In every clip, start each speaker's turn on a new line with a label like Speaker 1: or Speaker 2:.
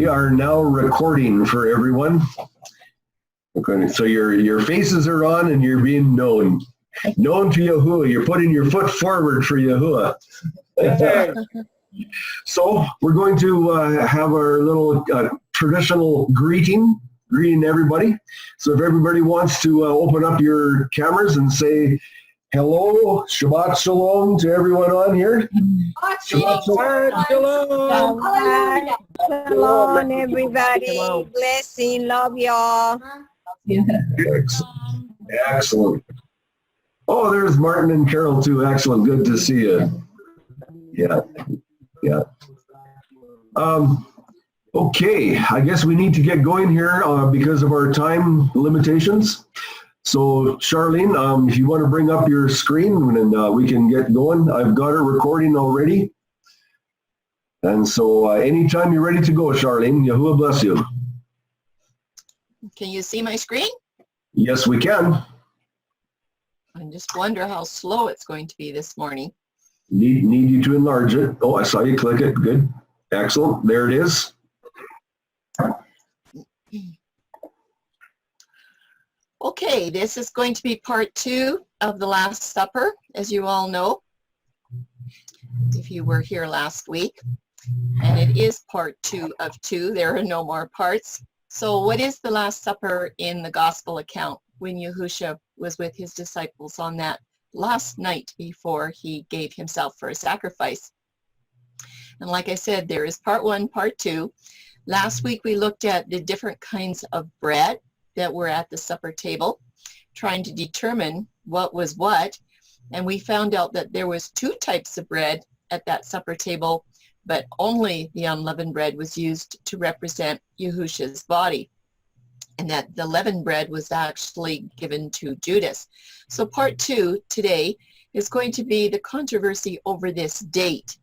Speaker 1: We are now recording for everyone. Okay, so your faces are on and you're being known. Known to Yahuwah. You're putting your foot forward for Yahuwah. So we're going to have our little traditional greeting everybody. So if everybody wants to open up your cameras and say hello, Shabbat Shalom to everyone on here.
Speaker 2: Shabbat Shalom.
Speaker 3: Shalom, everybody.
Speaker 2: Shalom.
Speaker 3: Blessing. Love y'all.
Speaker 1: Excellent. Oh, there's Martin and Carol too. Excellent. Good to see you. Yeah. Okay, I guess we need to get going here because of our time limitations. So Charlene, if you want to bring up your screen and we can get going. I've got it recording already. And so anytime you're ready to go, Charlene, Yahuwah bless you.
Speaker 2: Can you see my screen?
Speaker 1: Yes, we can.
Speaker 2: I just wonder how slow it's going to be this morning.
Speaker 1: Need you to enlarge it. Oh, I saw you click it. Good. Excellent. There it is.
Speaker 2: Okay, this is going to be part 2 of the Last Supper, as you all know, if you were here last week. And it is part 2 of 2. There are no more parts. So what is the Last Supper in the Gospel account when Yahushua was with his disciples on that last night before he gave himself for a sacrifice? And like I said, there is part 1, part 2. Last week we looked at the different kinds of bread that were at the supper table, trying to determine what was what. And we found out that there was 2 types of bread at that supper table, but only the unleavened bread was used to represent Yahushua's body, and that the leavened bread was actually given to Judas. So part 2 today is going to be the controversy over this date.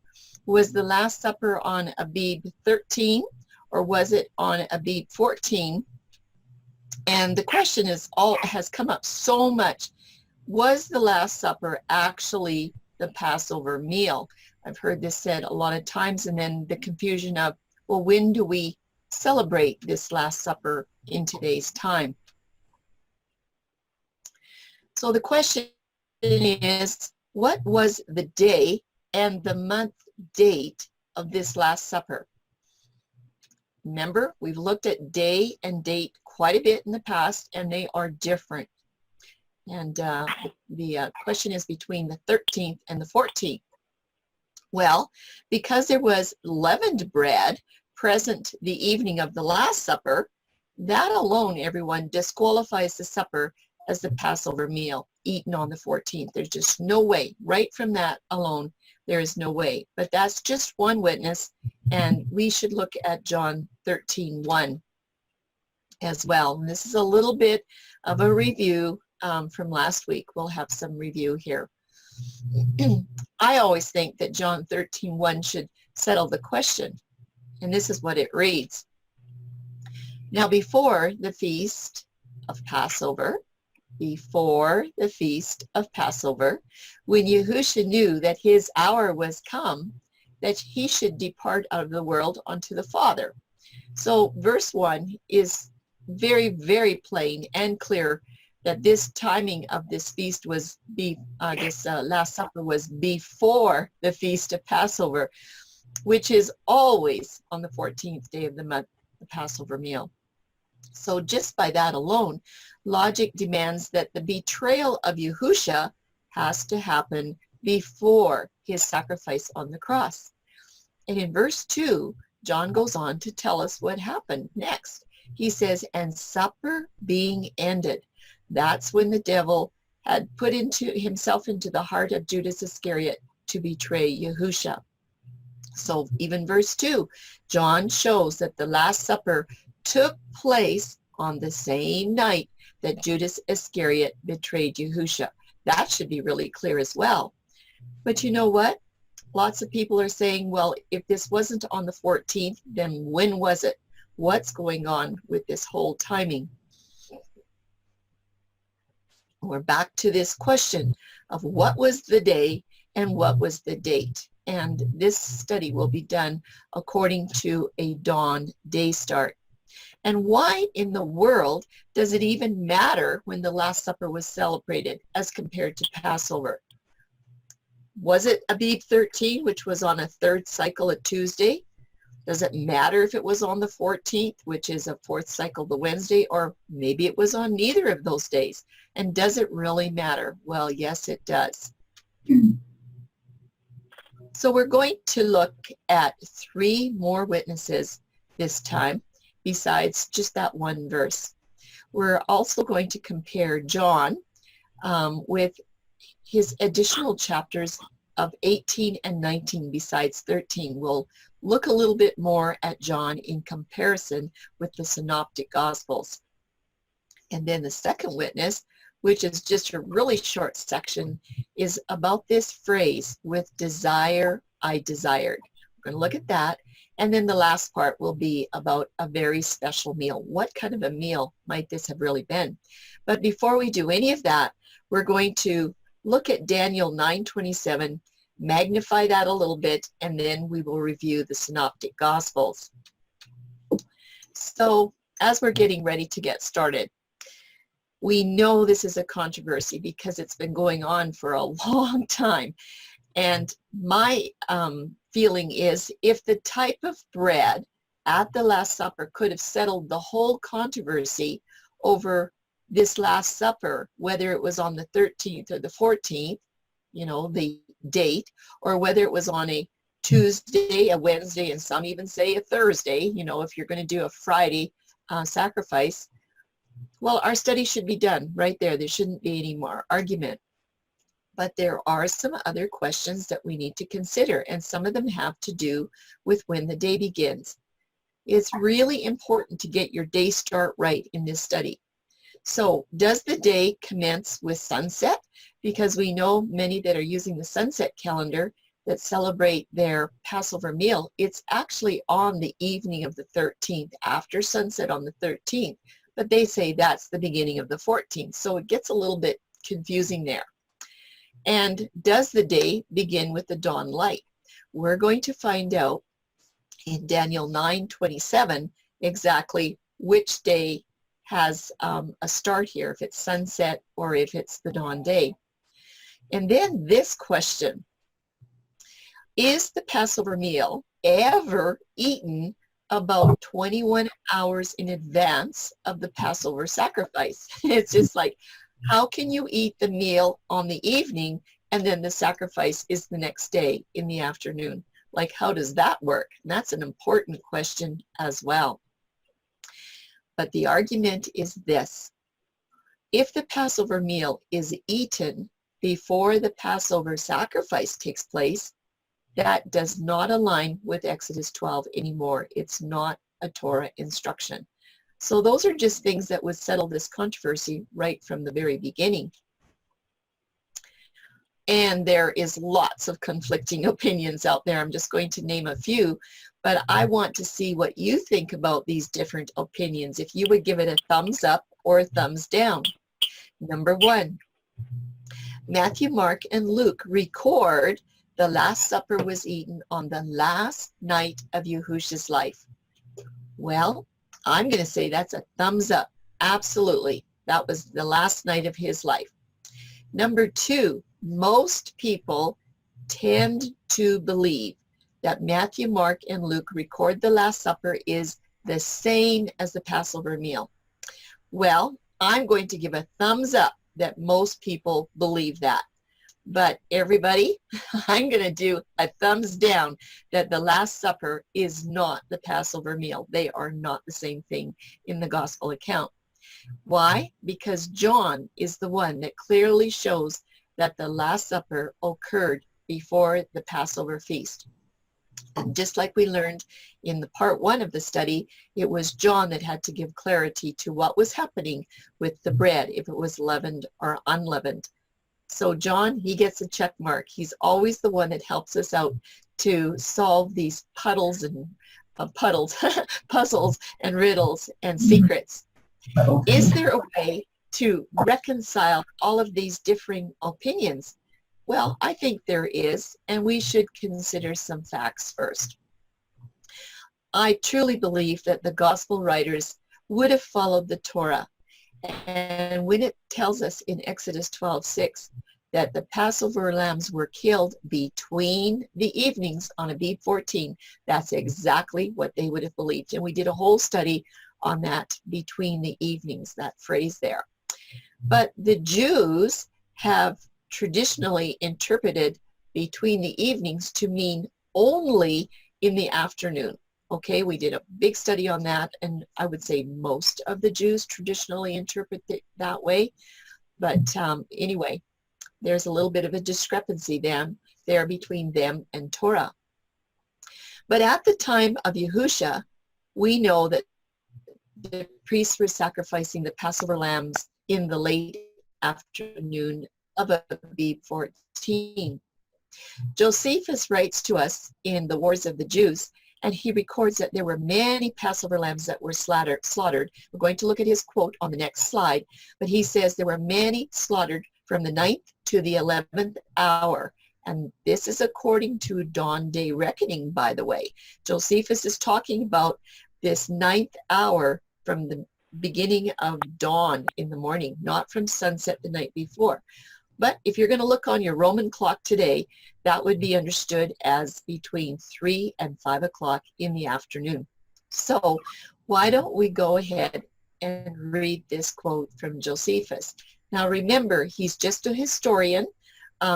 Speaker 2: Was the Last Supper on Abib 13 or was it on Abib 14? And the question has come up so much. Was the Last Supper actually the Passover meal? I've heard this said a lot of times, and then the confusion of, well, when do we celebrate this Last Supper in today's time? So the question is, what was the day and the month date of this Last Supper? Remember, we've looked at day and date quite a bit in the past, and they are different. And the question is between the 13th and the 14th. Well, because there was leavened bread present the evening of the Last Supper, that alone, everyone, disqualifies the supper as the Passover meal eaten on the 14th. There's just no way. Right from that alone, there is no way. But that's just one witness, and we should look at John 13:1 as well. And this is a little bit of a review from last week. We'll have some review here. I always think that John 13:1 should settle the question. And this is what it reads. Now before the feast of Passover, when Yahushua knew that his hour was come, that he should depart out of the world unto the Father. So verse 1 is very, very plain and clear that this timing of this feast was, Last Supper was before the Feast of Passover, which is always on the 14th day of the month, the Passover meal. So just by that alone, logic demands that the betrayal of Yahushua has to happen before his sacrifice on the cross. And in verse 2, John goes on to tell us what happened next. He says, and supper being ended. That's when the devil had put himself into the heart of Judas Iscariot to betray Yahushua. So even verse 2, John shows that the Last Supper took place on the same night that Judas Iscariot betrayed Yahushua. That should be really clear as well. But you know what? Lots of people are saying, well, if this wasn't on the 14th, then when was it? What's going on with this whole timing? We're back to this question of what was the day and what was the date. and this study will be done according to a dawn day start. And why in the world does it even matter when the Last Supper was celebrated as compared to Passover? Was it Abib 13, which was on a third cycle, a Tuesday? Does it matter if it was on the 14th, which is a fourth cycle, the Wednesday, or maybe it was on neither of those days? And does it really matter? Well, yes, it does. So we're going to look at 3 more witnesses this time, besides just that one verse. We're also going to compare John with his additional chapters of 18 and 19 besides 13. We'll look a little bit more at John in comparison with the Synoptic Gospels. And then the second witness, which is just a really short section, is about this phrase, with desire I desired. We're going to look at that. And then the last part will be about a very special meal. What kind of a meal might this have really been? But before we do any of that, we're going to look at Daniel 9:27, magnify that a little bit, and then we will review the Synoptic Gospels. So as we're getting ready to get started, we know this is a controversy because it's been going on for a long time. And my feeling is, if the type of bread at the Last Supper could have settled the whole controversy over this Last Supper, whether it was on the 13th or the 14th, you know, the date, or whether it was on a Tuesday, a Wednesday, and some even say a Thursday, you know, if you're going to do a Friday sacrifice, well, our study should be done right there. There shouldn't be any more argument. But there are some other questions that we need to consider, and some of them have to do with when the day begins. It's really important to get your day start right in this study. So does the day commence with sunset? Because we know many that are using the sunset calendar that celebrate their Passover meal, it's actually on the evening of the 13th, after sunset on the 13th, but they say that's the beginning of the 14th. So it gets a little bit confusing there. And does the day begin with the dawn light? We're going to find out in Daniel 9:27 exactly which day has a start here, if it's sunset or if it's the dawn day. And then this question: is the Passover meal ever eaten about 21 hours in advance of the Passover sacrifice? It's just like, how can you eat the meal on the evening and then the sacrifice is the next day in the afternoon? Like, how does that work? And that's an important question as well. But the argument is this: if the Passover meal is eaten before the Passover sacrifice takes place, that does not align with Exodus 12 anymore. It's not a Torah instruction. So those are just things that would settle this controversy right from the very beginning. And there is lots of conflicting opinions out there. I'm just going to name a few, but I want to see what you think about these different opinions. If you would give it a thumbs up or a thumbs down. Number 1, Matthew, Mark, and Luke record the Last Supper was eaten on the last night of Yahushua's life. Well, I'm going to say that's a thumbs up. Absolutely. That was the last night of his life. Number 2, most people tend to believe that Matthew, Mark, and Luke record the Last Supper is the same as the Passover meal. Well, I'm going to give a thumbs up that most people believe that. But everybody, I'm going to do a thumbs down that the Last Supper is not the Passover meal. They are not the same thing in the gospel account. Why? Because John is the one that clearly shows that the Last Supper occurred before the Passover feast. And just like we learned in the part 1 of the study, it was John that had to give clarity to what was happening with the bread, if it was leavened or unleavened. So John, he gets a check mark. He's always the one that helps us out to solve these puzzles and riddles and secrets.
Speaker 1: Okay.
Speaker 2: Is there a way to reconcile all of these differing opinions? Well, I think there is, and we should consider some facts first. I truly believe that the gospel writers would have followed the Torah. And when it tells us in Exodus 12:6 that the Passover lambs were killed between the evenings on Abib 14, that's exactly what they would have believed. And we did a whole study on that, between the evenings, that phrase there. But the Jews have traditionally interpreted between the evenings to mean only in the afternoon. Okay, we did a big study on that, and I would say most of the Jews traditionally interpret it that way. But anyway, there's a little bit of a discrepancy there between them and Torah. But at the time of Yahusha, we know that the priests were sacrificing the Passover lambs in the late afternoon of Abib 14. Josephus writes to us in the Wars of the Jews, and he records that there were many Passover lambs that were slaughtered. We're going to look at his quote on the next slide, but he says there were many slaughtered from the 9th to the 11th hour. And this is according to dawn day reckoning, by the way. Josephus is talking about this 9th hour from the beginning of dawn in the morning, not from sunset the night before. But if you're going to look on your Roman clock today, that would be understood as between 3 and 5 o'clock in the afternoon. So why don't we go ahead and read this quote from Josephus. Now remember, he's just a historian.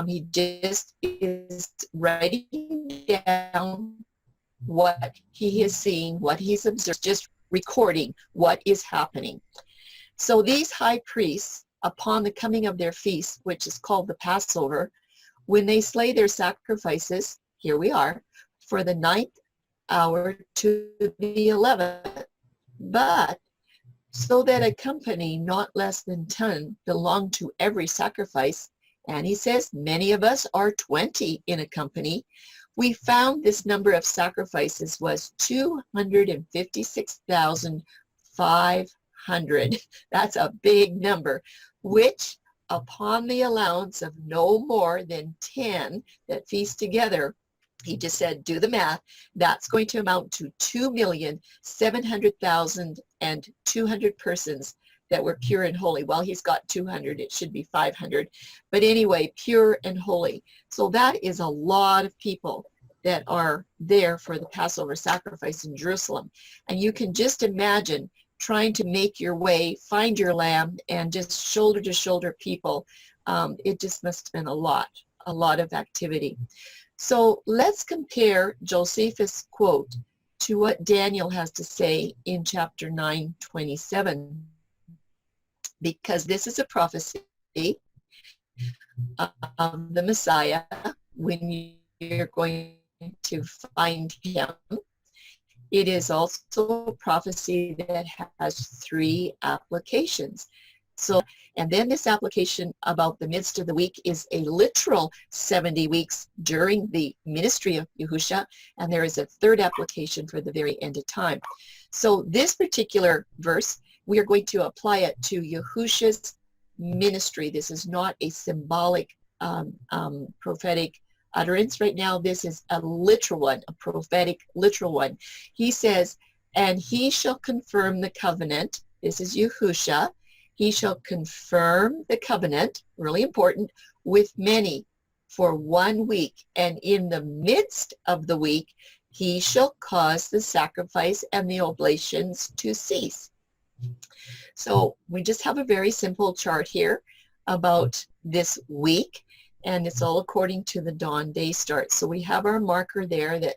Speaker 2: He just is writing down what he has seen, what he's observed, just recording what is happening. So these high priests, upon the coming of their feast, which is called the Passover, when they slay their sacrifices, here we are, for the 9th hour to the 11th, but so that a company not less than 10 belong to every sacrifice, and he says many of us are 20 in a company, we found this number of sacrifices was 256,500. That's a big number, which upon the allowance of no more than 10 that feast together, he just said, do the math, that's going to amount to 2,700,200 persons that were pure and holy. Well, he's got 200, it should be 500. But anyway, pure and holy. So that is a lot of people that are there for the Passover sacrifice in Jerusalem. And you can just imagine trying to make your way, find your lamb, and just shoulder to shoulder people. It just must have been a lot of activity. So let's compare Josephus' quote to what Daniel has to say in chapter 9:27, because this is a prophecy of the Messiah when you're going to find him. It is also a prophecy that has 3 applications. So, and then this application about the midst of the week is a literal 70 weeks during the ministry of Yahusha, and there is a 3rd application for the very end of time. So this particular verse, we are going to apply it to Yahusha's ministry. This is not a symbolic prophetic utterance right now. This is a literal one, a prophetic literal one. He says, and he shall confirm the covenant. This is Yahusha. He shall confirm the covenant, really important, with many for 1 week. And in the midst of the week, he shall cause the sacrifice and the oblations to cease. So we just have a very simple chart here about this week, and it's all according to the dawn day start. So we have our marker there that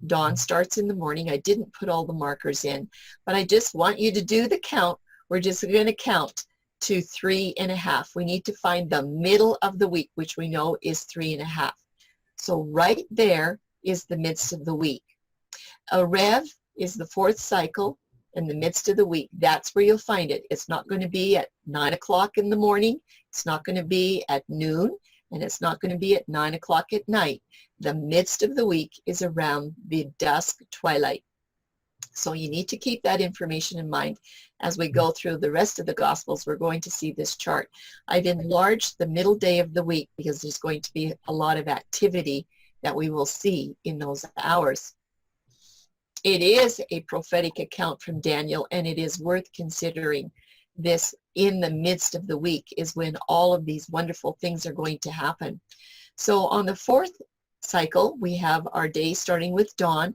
Speaker 2: dawn starts in the morning. I didn't put all the markers in, but I just want you to do the count. We're just going to count to 3.5. We need to find the middle of the week, which we know is 3.5. So right there is the midst of the week. A Rev is the 4th cycle in the midst of the week. That's where you'll find it. It's not going to be at 9 o'clock in the morning. It's not going to be at noon, and it's not going to be at 9 o'clock at night. The midst of the week is around the dusk twilight. So you need to keep that information in mind. As we go through the rest of the Gospels, we're going to see this chart. I've enlarged the middle day of the week because there's going to be a lot of activity that we will see in those hours. It is a prophetic account from Daniel, and it is worth considering. This in the midst of the week is when all of these wonderful things are going to happen. So on the fourth cycle, we have our day starting with dawn.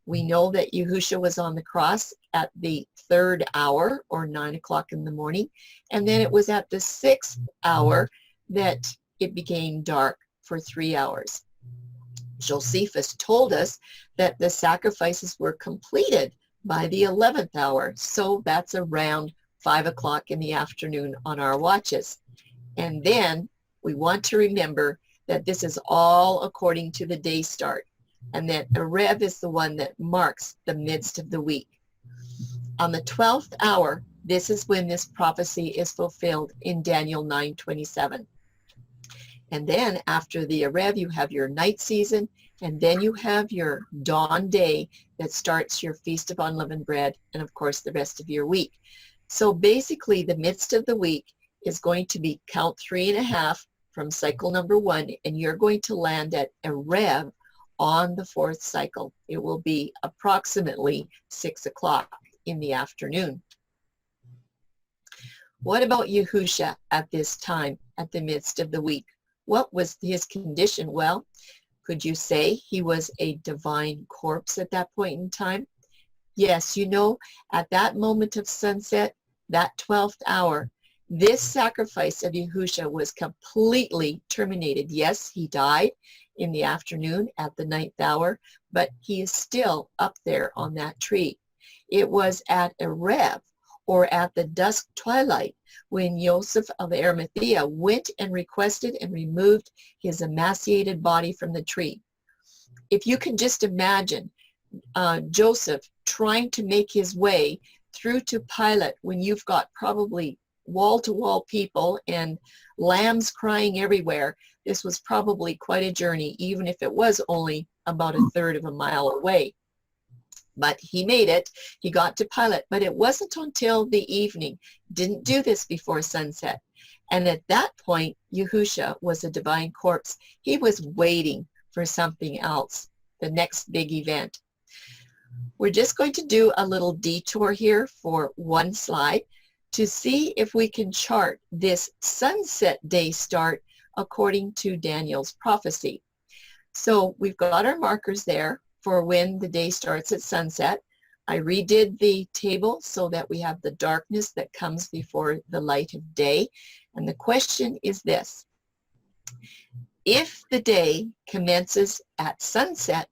Speaker 2: We know that Yahusha was on the cross at the 3rd hour, or 9 o'clock in the morning, and then it was at the 6th hour that it became dark for 3 hours. Josephus told us that the sacrifices were completed by the 11th hour, so that's around 5 o'clock in the afternoon on our watches. And then we want to remember that this is all according to the day start, and that Erev is the one that marks the midst of the week. On the 12th hour, this is when this prophecy is fulfilled in Daniel 9:27. And then after the Erev, you have your night season, and then you have your dawn day that starts your Feast of Unleavened Bread, and of course the rest of your week. So basically the midst of the week is going to be count 3.5 from cycle number 1, and you're going to land at Erev on the 4th cycle. It will be approximately 6 o'clock in the afternoon. What about Yahusha at this time, at the midst of the week? What was his condition? Well, could you say he was a divine corpse at that point in time? Yes, you know, at that moment of sunset, that 12th hour, this sacrifice of Yahusha was completely terminated. Yes, he died in the afternoon at the 9th hour, but he is still up there on that tree. It was at Erev, or at the dusk twilight, when Joseph of Arimathea went and requested and removed his emaciated body from the tree. If you can just imagine Joseph trying to make his way through to Pilate when you've got probably wall-to-wall people and lambs crying everywhere, this was probably quite a journey, even if it was only about 1/3 of a mile away. But he made it. He got to Pilate, but it wasn't until the evening. Didn't do this before sunset. And at that point, Yahusha was a divine corpse. He was waiting for something else, the next big event. We're just going to do a little detour here for one slide to see if we can chart this sunset day start according to Daniel's prophecy. So we've got our markers there for when the day starts at sunset. I redid the table so that we have the darkness that comes before the light of day. And the question is this: if the day commences at sunset,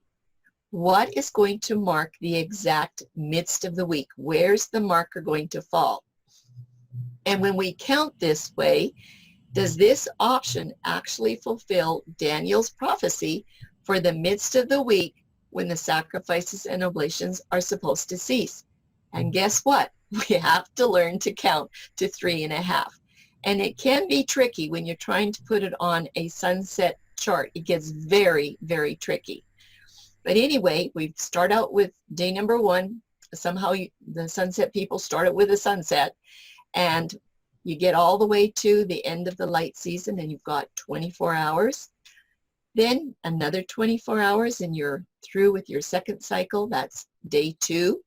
Speaker 2: what is going to mark the exact midst of the week? Where's the marker going to fall? And when we count this way, does this option actually fulfill Daniel's prophecy for the midst of the week when the sacrifices and oblations are supposed to cease? And guess what? We have to learn to count to 3.5. And it can be tricky when you're trying to put it on a sunset chart. It gets very, very tricky. But anyway, we start out with day number 1. Somehow the sunset people start it with a sunset, and you get all the way to the end of the light season, and you've got 24 hours. Then another 24 hours, and you're through with your second cycle. That's day 2.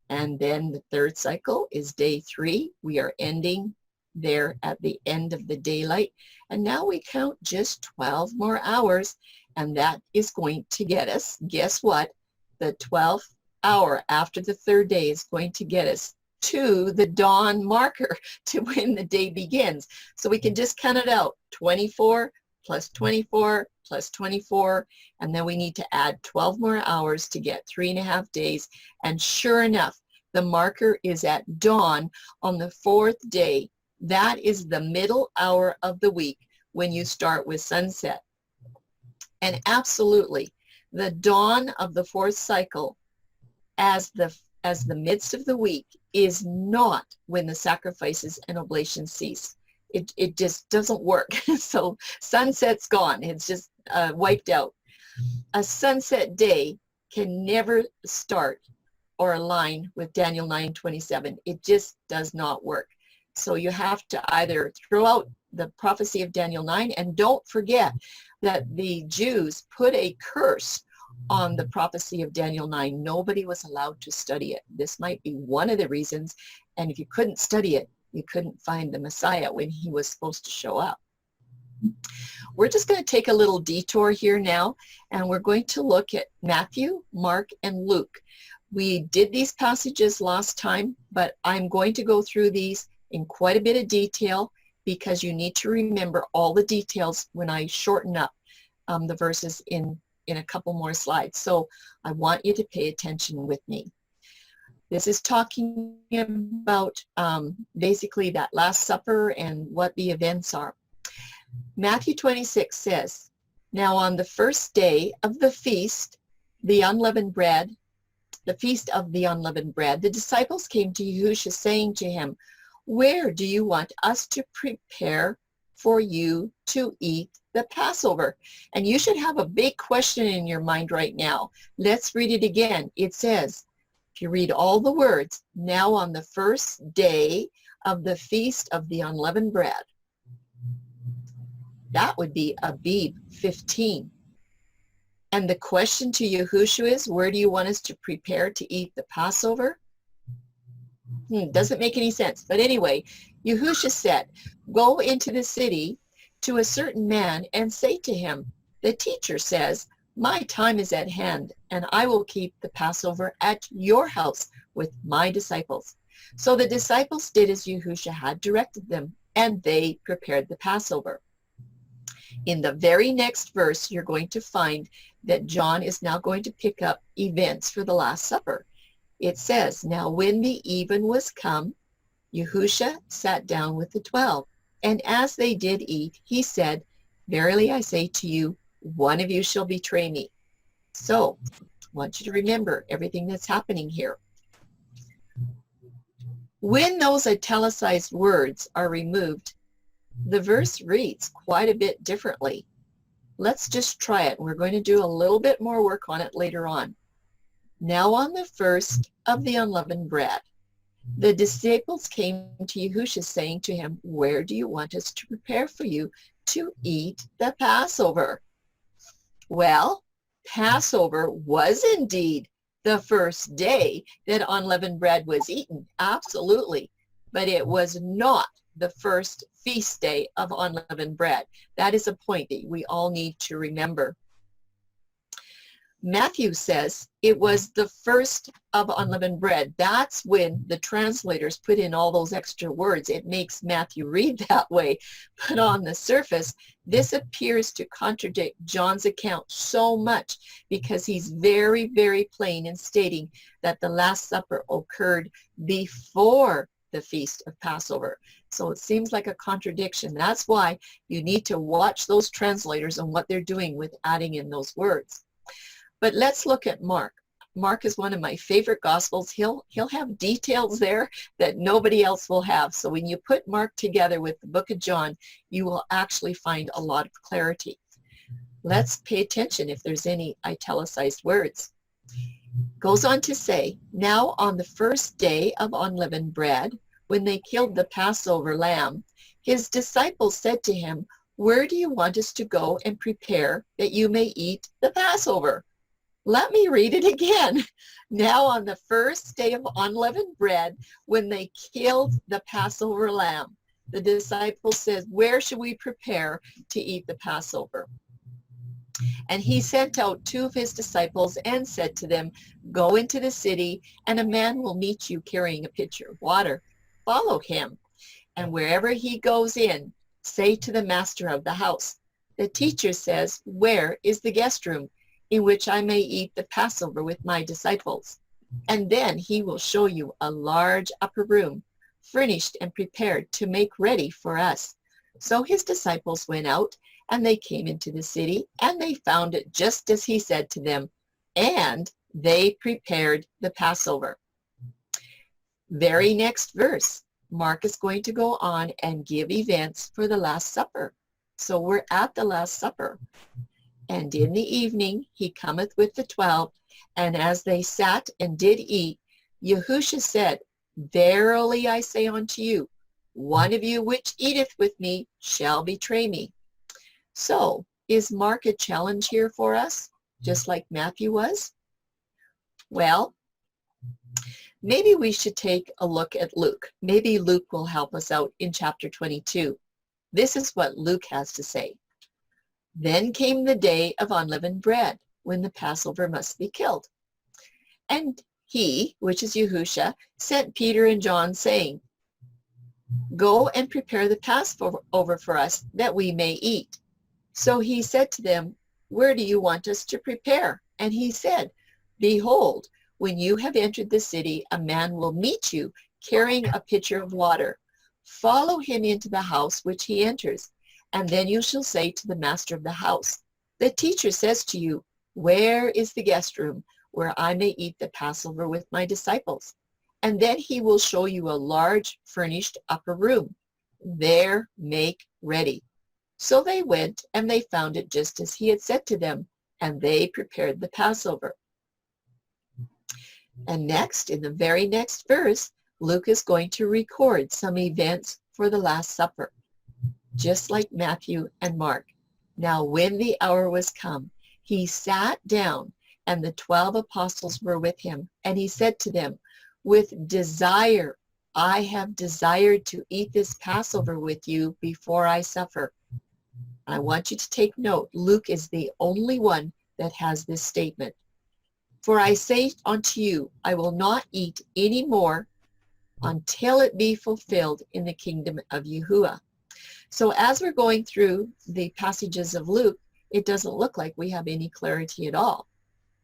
Speaker 2: And then the third cycle is day 3. We are ending there at the end of the daylight. And now we count just 12 more hours, and that is going to get us, guess what? The 12th hour after the third day is going to get us to the dawn marker to when the day begins. So we can just count it out: 24 plus 24 plus 24, and then we need to add 12 more hours to get 3.5 days. And sure enough, the marker is at dawn on the 4th day. That is the middle hour of the week when you start with sunset. And absolutely, the dawn of the 4th cycle as the midst of the week is not when the sacrifices and oblations cease. It just doesn't work. So sunset's gone. It's just wiped out. A sunset day can never start or align with Daniel 9:27. It just does not work. So you have to either throw out the prophecy of Daniel 9, and don't forget that the Jews put a curse on the prophecy of Daniel 9. Nobody was allowed to study it. This might be one of the reasons, and if you couldn't study it, you couldn't find the Messiah when he was supposed to show up. We're just going to take a little detour here now, and we're going to look at Matthew, Mark, and Luke. We did these passages last time, but I'm going to go through these in quite a bit of detail because you need to remember all the details when I shorten up the verses in a couple more slides. So I want you to pay attention with me. This is talking about basically that Last Supper and what the events are. Matthew 26 says, "Now on the first day of the feast, the unleavened bread, the feast of the unleavened bread, the disciples came to Yahushua saying to him, 'Where do you want us to prepare for you to eat the Passover?'" And you should have a big question in your mind right now. Let's read it again. It says, if you read all the words, "Now on the first day of the feast of the unleavened bread." That would be Abib 15. And the question to Yahushua is, where do you want us to prepare to eat the Passover? Doesn't make any sense. But anyway, Yahushua said, "Go into the city to a certain man and say to him, 'The teacher says, my time is at hand, and I will keep the Passover at your house with my disciples.'" So the disciples did as Yahushua had directed them, and they prepared the Passover. In the very next verse, you're going to find that John is now going to pick up events for the Last Supper. It says, "Now when the even was come, Yahushua sat down with the 12. And as they did eat, he said, 'Verily I say to you, one of you shall betray me.'" So I want you to remember everything that's happening here. When those italicized words are removed, the verse reads quite a bit differently. Let's just try it. We're going to do a little bit more work on it later on. "Now on the first of the unleavened bread, the disciples came to Yahushua saying to him, 'Where do you want us to prepare for you to eat the Passover?'" Well, Passover was indeed the first day that unleavened bread was eaten. Absolutely. But it was not the first feast day of unleavened bread. That is a point that we all need to remember. Matthew says it was the first of unleavened bread. That's when the translators put in all those extra words. It makes Matthew read that way. But on the surface, this appears to contradict John's account so much because he's very, very plain in stating that the Last Supper occurred before the Feast of Passover. So it seems like a contradiction. That's why you need to watch those translators and what they're doing with adding in those words. But let's look at Mark. Mark is one of my favorite Gospels. He'll have details there that nobody else will have. So when you put Mark together with the book of John, you will actually find a lot of clarity. Let's pay attention if there's any italicized words. Goes on to say, "Now on the first day of unleavened bread, when they killed the Passover lamb, his disciples said to him, 'Where do you want us to go and prepare that you may eat the Passover?'" Let me read it again. "Now on the first day of unleavened bread, when they killed the Passover lamb, the disciples said, 'Where should we prepare to eat the Passover?' And he sent out 2 of his disciples and said to them, 'Go into the city, and a man will meet you carrying a pitcher of water. Follow him. And wherever he goes in, say to the master of the house, the teacher says, where is the guest room in which I may eat the Passover with my disciples? And then he will show you a large upper room, furnished and prepared to make ready for us.' So his disciples went out, and they came into the city, and they found it just as he said to them, and they prepared the Passover." Very next verse, Mark is going to go on and give events for the Last Supper. So we're at the Last Supper. "And in the evening he cometh with the 12, and as they sat and did eat, Yahusha said, Verily I say unto you, one of you which eateth with me shall betray me. So, is Mark a challenge here for us, just like Matthew was? Well, maybe we should take a look at Luke. Maybe Luke will help us out in chapter 22. This is what Luke has to say. Then came the day of unleavened bread, when the Passover must be killed. And he, which is Yahusha, sent Peter and John, saying, Go and prepare the Passover for us, that we may eat. So he said to them, Where do you want us to prepare? And he said, Behold, when you have entered the city, a man will meet you, carrying a pitcher of water. Follow him into the house which he enters, and then you shall say to the master of the house, The teacher says to you, Where is the guest room, where I may eat the Passover with my disciples? And then he will show you a large furnished upper room. There make ready. So they went, and they found it just as he had said to them, and they prepared the Passover. And next, in the very next verse, Luke is going to record some events for the Last Supper, just like Matthew and Mark. Now, when the hour was come, he sat down, and the 12 apostles were with him. And he said to them, With desire, I have desired to eat this Passover with you before I suffer. I want you to take note. Luke is the only one that has this statement. For I say unto you, I will not eat any more until it be fulfilled in the kingdom of Yahuwah. So as we're going through the passages of Luke, it doesn't look like we have any clarity at all.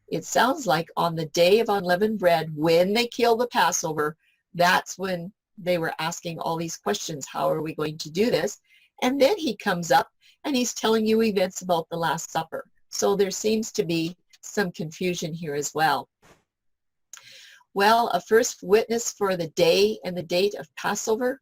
Speaker 2: It sounds like on the day of unleavened bread, when they kill the Passover, that's when they were asking all these questions. How are we going to do this? And then he comes up and he's telling you events about the Last Supper. So there seems to be some confusion here as well. Well, a first witness for the day and the date of Passover?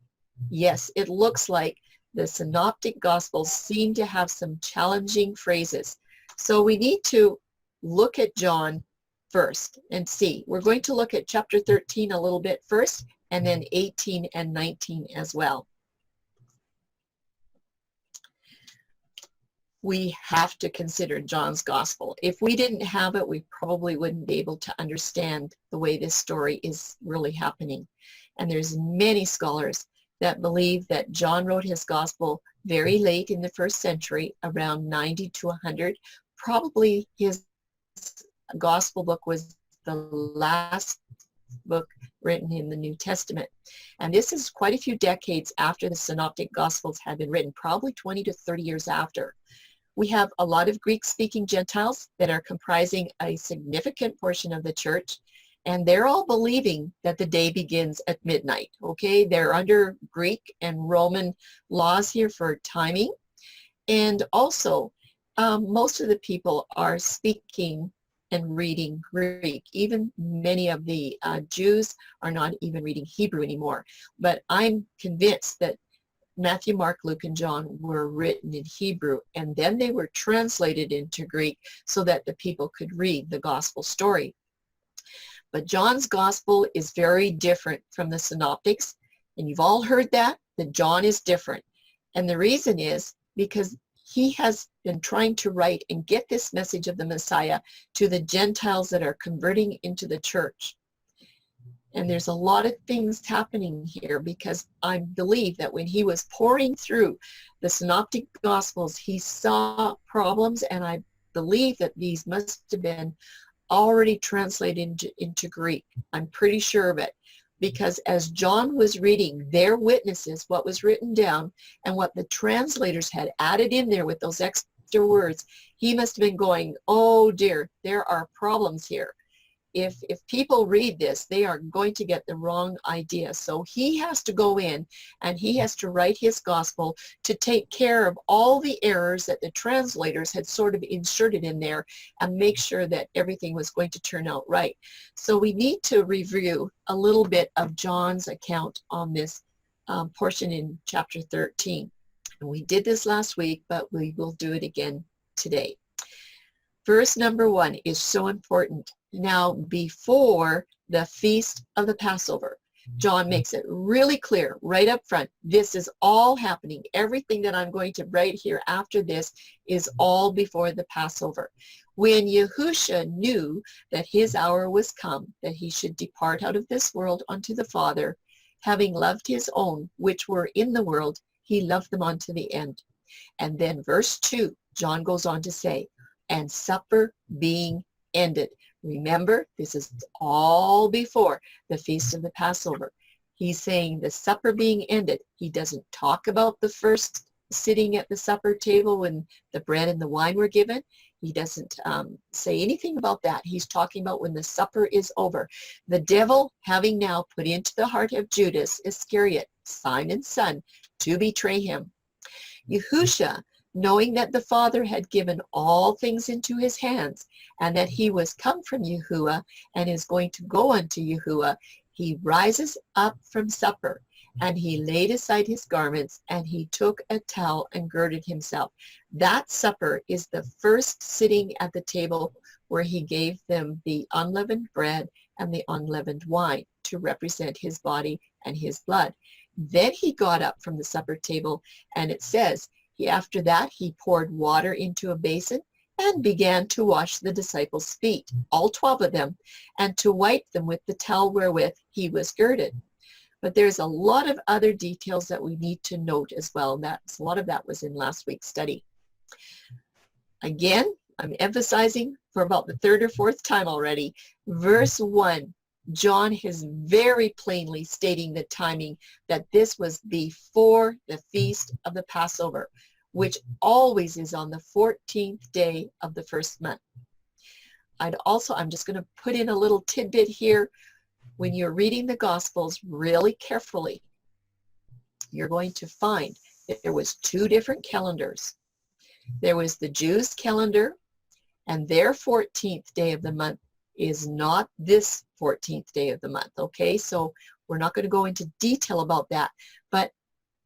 Speaker 2: Yes, it looks like the Synoptic Gospels seem to have some challenging phrases. So we need to look at John first and see. We're going to look at chapter 13 a little bit first, and then 18 and 19 as well. We have to consider John's gospel. If we didn't have it, we probably wouldn't be able to understand the way this story is really happening. And there's many scholars that believe that John wrote his gospel very late in the first century, around 90 to 100. Probably his gospel book was the last book written in the New Testament. And this is quite a few decades after the Synoptic Gospels had been written, probably 20 to 30 years after. We have a lot of Greek-speaking Gentiles that are comprising a significant portion of the church, and they're all believing that the day begins at midnight, okay? They're under Greek and Roman laws here for timing, and also most of the people are speaking and reading Greek. Even many of the Jews are not even reading Hebrew anymore, but I'm convinced that Matthew, Mark, Luke, and John were written in Hebrew, and then they were translated into Greek so that the people could read the gospel story. But John's gospel is very different from the synoptics, and you've all heard that John is different. And the reason is because he has been trying to write and get this message of the Messiah to the Gentiles that are converting into the church. And there's a lot of things happening here, because I believe that when he was pouring through the Synoptic Gospels, he saw problems, and I believe that these must have been already translated into Greek. I'm pretty sure of it, because as John was reading their witnesses, what was written down and what the translators had added in there with those extra words, he must have been going, oh dear, there are problems here. If people read this, they are going to get the wrong idea. So he has to go in and he has to write his gospel to take care of all the errors that the translators had sort of inserted in there and make sure that everything was going to turn out right. So we need to review a little bit of John's account on this portion in chapter 13. And we did this last week, but we will do it again today. Verse number 1 is so important. now before the feast of the Passover. John makes it really clear right up front. This is all happening. Everything that I'm going to write here after this is all before the Passover. When Yahusha knew that his hour was come, that he should depart out of this world unto the Father, having loved his own which were in the world, he loved them unto the end. And then verse 2, John goes on to say, and supper being ended. Remember, this is all before the feast of the Passover. He's saying the supper being ended. He doesn't talk about the first sitting at the supper table when the bread and the wine were given. He doesn't say anything about that. He's talking about when the supper is over. The devil having now put into the heart of Judas Iscariot, Simon's son, to betray him. Yahusha, knowing that the Father had given all things into his hands, and that he was come from Yahuwah and is going to go unto Yahuwah, he rises up from supper, and he laid aside his garments, and he took a towel and girded himself. That supper is the first sitting at the table where he gave them the unleavened bread and the unleavened wine to represent his body and his blood. Then he got up from the supper table, and it says, after that, he poured water into a basin and began to wash the disciples' feet, all 12 of them, and to wipe them with the towel wherewith he was girded. But there's a lot of other details that we need to note as well. A lot of that was in last week's study. Again, I'm emphasizing for about the third or fourth time already, verse 1, John is very plainly stating the timing that this was before the feast of the Passover, which always is on the 14th day of the first month. I'm just going to put in a little tidbit here. When you're reading the Gospels really carefully, you're going to find that there was 2 different calendars. There was the Jews' calendar, and their 14th day of the month is not this 14th day of the month, okay? So we're not going to go into detail about that. But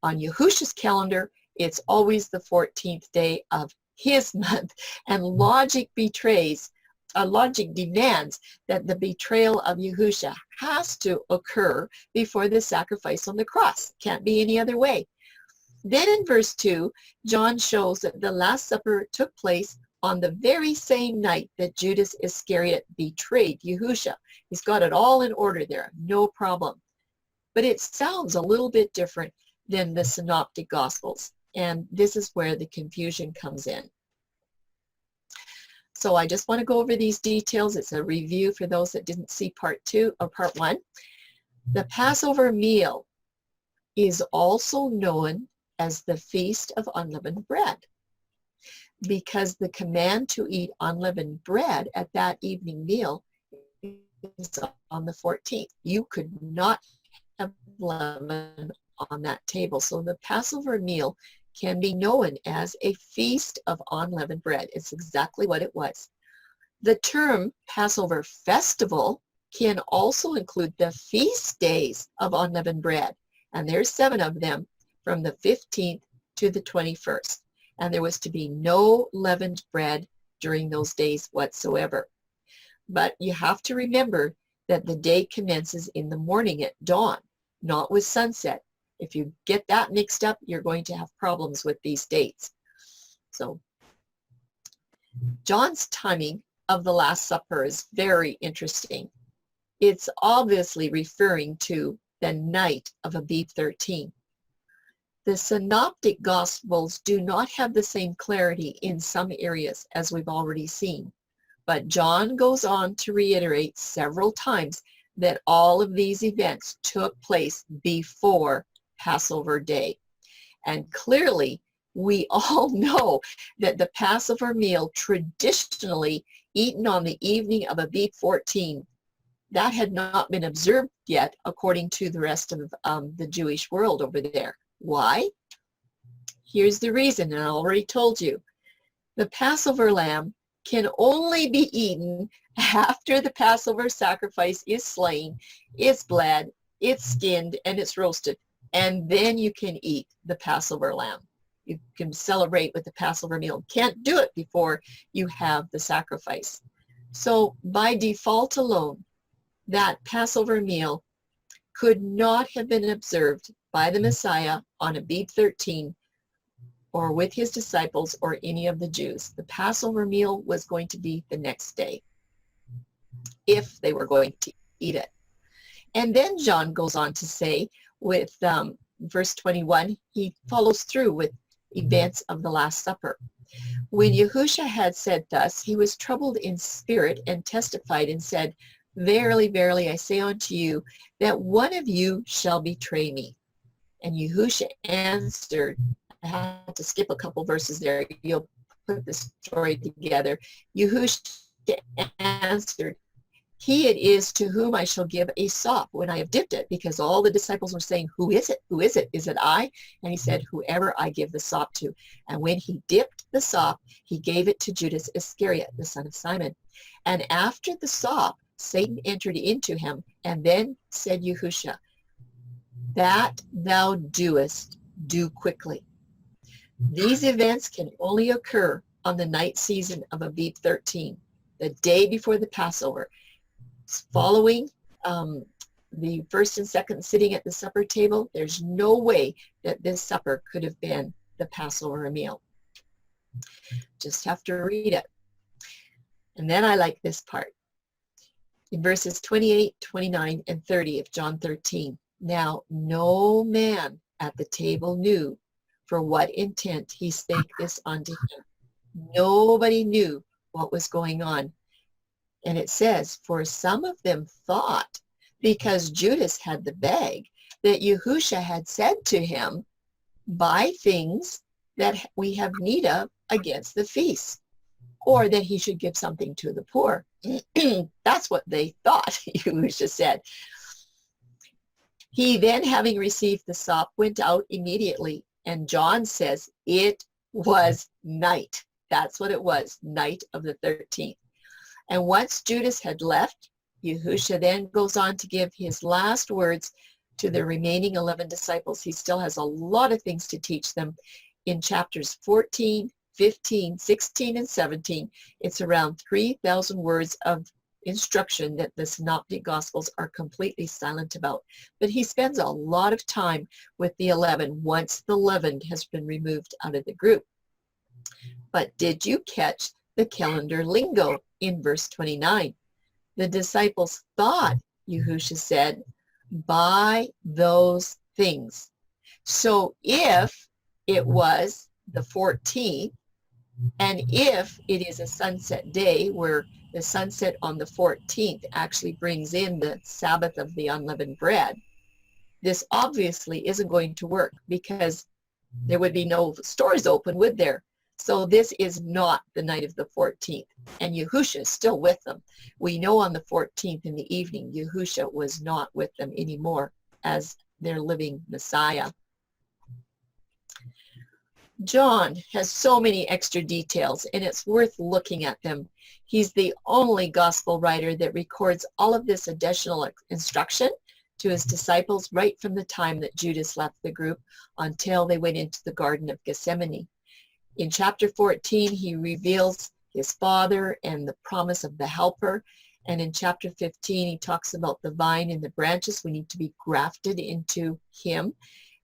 Speaker 2: on Yahusha's calendar, it's always the 14th day of his month. And logic demands that the betrayal of Yahusha has to occur before the sacrifice on the cross. Can't be any other way. Then in verse 2, John shows that the Last Supper took place on the very same night that Judas Iscariot betrayed Yahusha. He's got it all in order there, no problem. But it sounds a little bit different than the Synoptic Gospels, and this is where the confusion comes in. So I just want to go over these details. It's a review for those that didn't see part 2 or part 1. The Passover meal is also known as the Feast of Unleavened Bread, because the command to eat unleavened bread at that evening meal is on the 14th. You could not have leaven on that table. So the Passover meal can be known as a Feast of Unleavened Bread. It's exactly what it was. The term Passover Festival can also include the feast days of unleavened bread, and there's 7 of them from the 15th to the 21st. And there was to be no leavened bread during those days whatsoever. But you have to remember that the day commences in the morning at dawn, not with sunset. If you get that mixed up, you're going to have problems with these dates. So John's timing of the Last Supper is very interesting. It's obviously referring to the night of Abib 13. The Synoptic Gospels do not have the same clarity in some areas, as we've already seen. But John goes on to reiterate several times that all of these events took place before Passover Day. And clearly, we all know that the Passover meal traditionally eaten on the evening of Abib 14, that had not been observed yet according to the rest of the Jewish world over there. Why? Here's the reason, and I already told you. The Passover lamb can only be eaten after the Passover sacrifice is slain, it's bled, it's skinned, and it's roasted. And then you can eat the Passover lamb. You can celebrate with the Passover meal. Can't do it before you have the sacrifice. So by default alone, that Passover meal could not have been observed by the Messiah on Abib 13 or with his disciples or any of the Jews. The Passover meal was going to be the next day if they were going to eat it. And then John goes on to say with verse 21, he follows through with events of the Last Supper. When Yahusha had said thus, he was troubled in spirit and testified and said, Verily, verily, I say unto you, that one of you shall betray me. And Yahusha answered, I had to skip a couple verses there. You'll put the story together. Yahusha answered, He it is to whom I shall give a sop when I have dipped it, because all the disciples were saying, Who is it? Who is it? Is it I? And he said, Whoever I give the sop to. And when he dipped the sop, he gave it to Judas Iscariot, the son of Simon. And after the sop, Satan entered into him, and then said Yahusha, That thou doest, do quickly. These events can only occur on the night season of Abib 13, the day before the Passover. Following the first and second sitting at the supper table, there's no way that this supper could have been the Passover meal. Just have to read it. And then I like this part. In verses 28, 29, and 30 of John 13, Now no man at the table knew for what intent he spake this unto him. Nobody knew what was going on. And it says, For some of them thought, because Judas had the bag, that Yahusha had said to him, Buy things that we have need of against the feast, or that he should give something to the poor. That's what they thought, Yahusha said. He then, having received the sop, went out immediately. And John says it was night. That's what it was, night of the 13th. And once Judas had left, Yahusha then goes on to give his last words to the remaining 11 disciples. He still has a lot of things to teach them. In chapters 14, 15, 16, and 17, it's around 3,000 words of instruction that the Synoptic Gospels are completely silent about. But he spends a lot of time with the 11 once the leaven has been removed out of the group. But did you catch the calendar lingo in verse 29? The disciples thought, Yahusha said, Buy those things. So if it was the 14th, and if it is a sunset day where the sunset on the 14th actually brings in the Sabbath of the unleavened bread, this obviously isn't going to work because there would be no stores open, would there? So this is not the night of the 14th. And Yahusha is still with them. We know on the 14th in the evening, Yahusha was not with them anymore as their living Messiah. John has so many extra details, and it's worth looking at them. He's the only gospel writer that records all of this additional instruction to his disciples right from the time that Judas left the group until they went into the Garden of Gethsemane. In chapter 14, he reveals his Father and the promise of the Helper. And in chapter 15, he talks about the vine and the branches. We need to be grafted into him.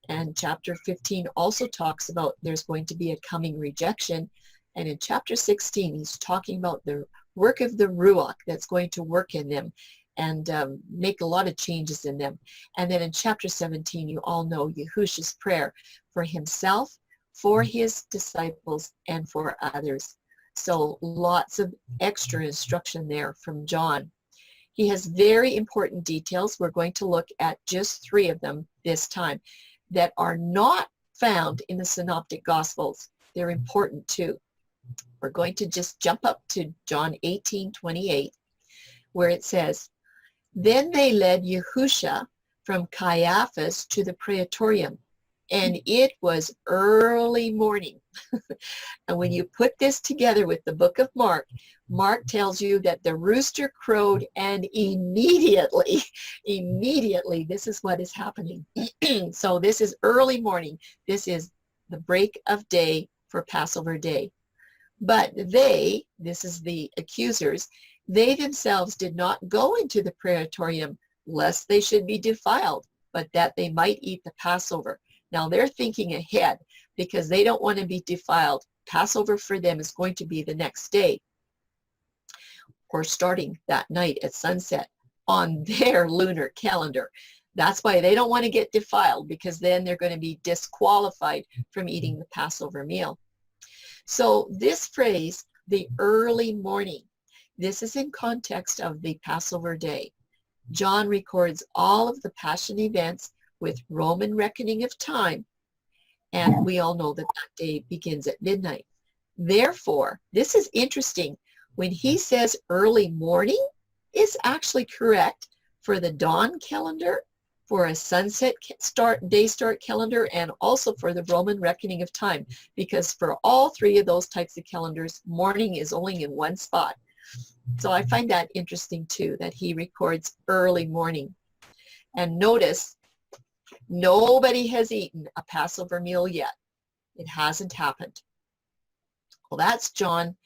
Speaker 2: And chapter 15 also talks about there's going to be a coming rejection. And in chapter 16, he's talking about the work of the Ruach that's going to work in them and make a lot of changes in them. And then in chapter 17, you all know Yahusha's prayer for himself, for his disciples, and for others. So lots of extra instruction there from John. He has very important details. We're going to look at just 3 of them this time that are not found in the Synoptic Gospels. They're important too. We're going to just jump up to John 18:28, where it says, Then they led Yahusha from Caiaphas to the praetorium, and it was early morning. And when you put this together with the book of Mark, Mark tells you that the rooster crowed, and immediately, this is what is happening. So this is early morning. This is the break of day for Passover day. But they, this is the accusers, They themselves did not go into the praetorium lest they should be defiled, but that they might eat the Passover. Now they're thinking ahead because they don't want to be defiled. Passover for them is going to be the next day or starting that night at sunset on their lunar calendar. That's why they don't want to get defiled, because then they're going to be disqualified from eating the Passover meal. So this phrase, the early morning, this is in context of the Passover day. John records all of the Passion events with Roman reckoning of time, and we all know that that day begins at midnight. Therefore, this is interesting. When he says early morning, is actually correct for the dawn calendar, for a sunset day start calendar, and also for the Roman reckoning of time, because for all three of those types of calendars, morning is only in one spot. So I find that interesting too, that he records early morning. And notice, nobody has eaten a Passover meal yet. It hasn't happened. Well, that's John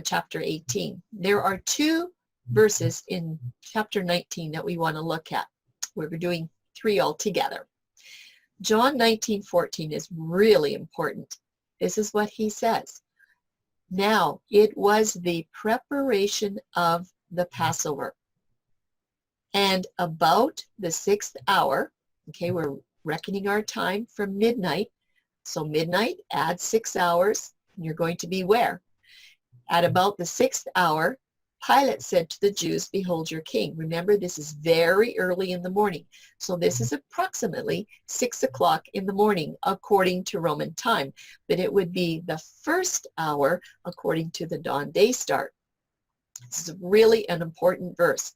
Speaker 2: chapter 18. There are two verses in chapter 19 that we want to look at. We're doing three altogether. John 19:14 is really important. This is what he says. Now, it was the preparation of the Passover. And about the sixth hour, okay, we're reckoning our time from midnight. So midnight, add 6 hours, and you're going to be where? At about the sixth hour, Pilate said to the Jews, behold your king. Remember, this is very early in the morning. So this is approximately 6 o'clock in the morning, according to Roman time. But it would be the first hour, according to the dawn day start. This is really an important verse.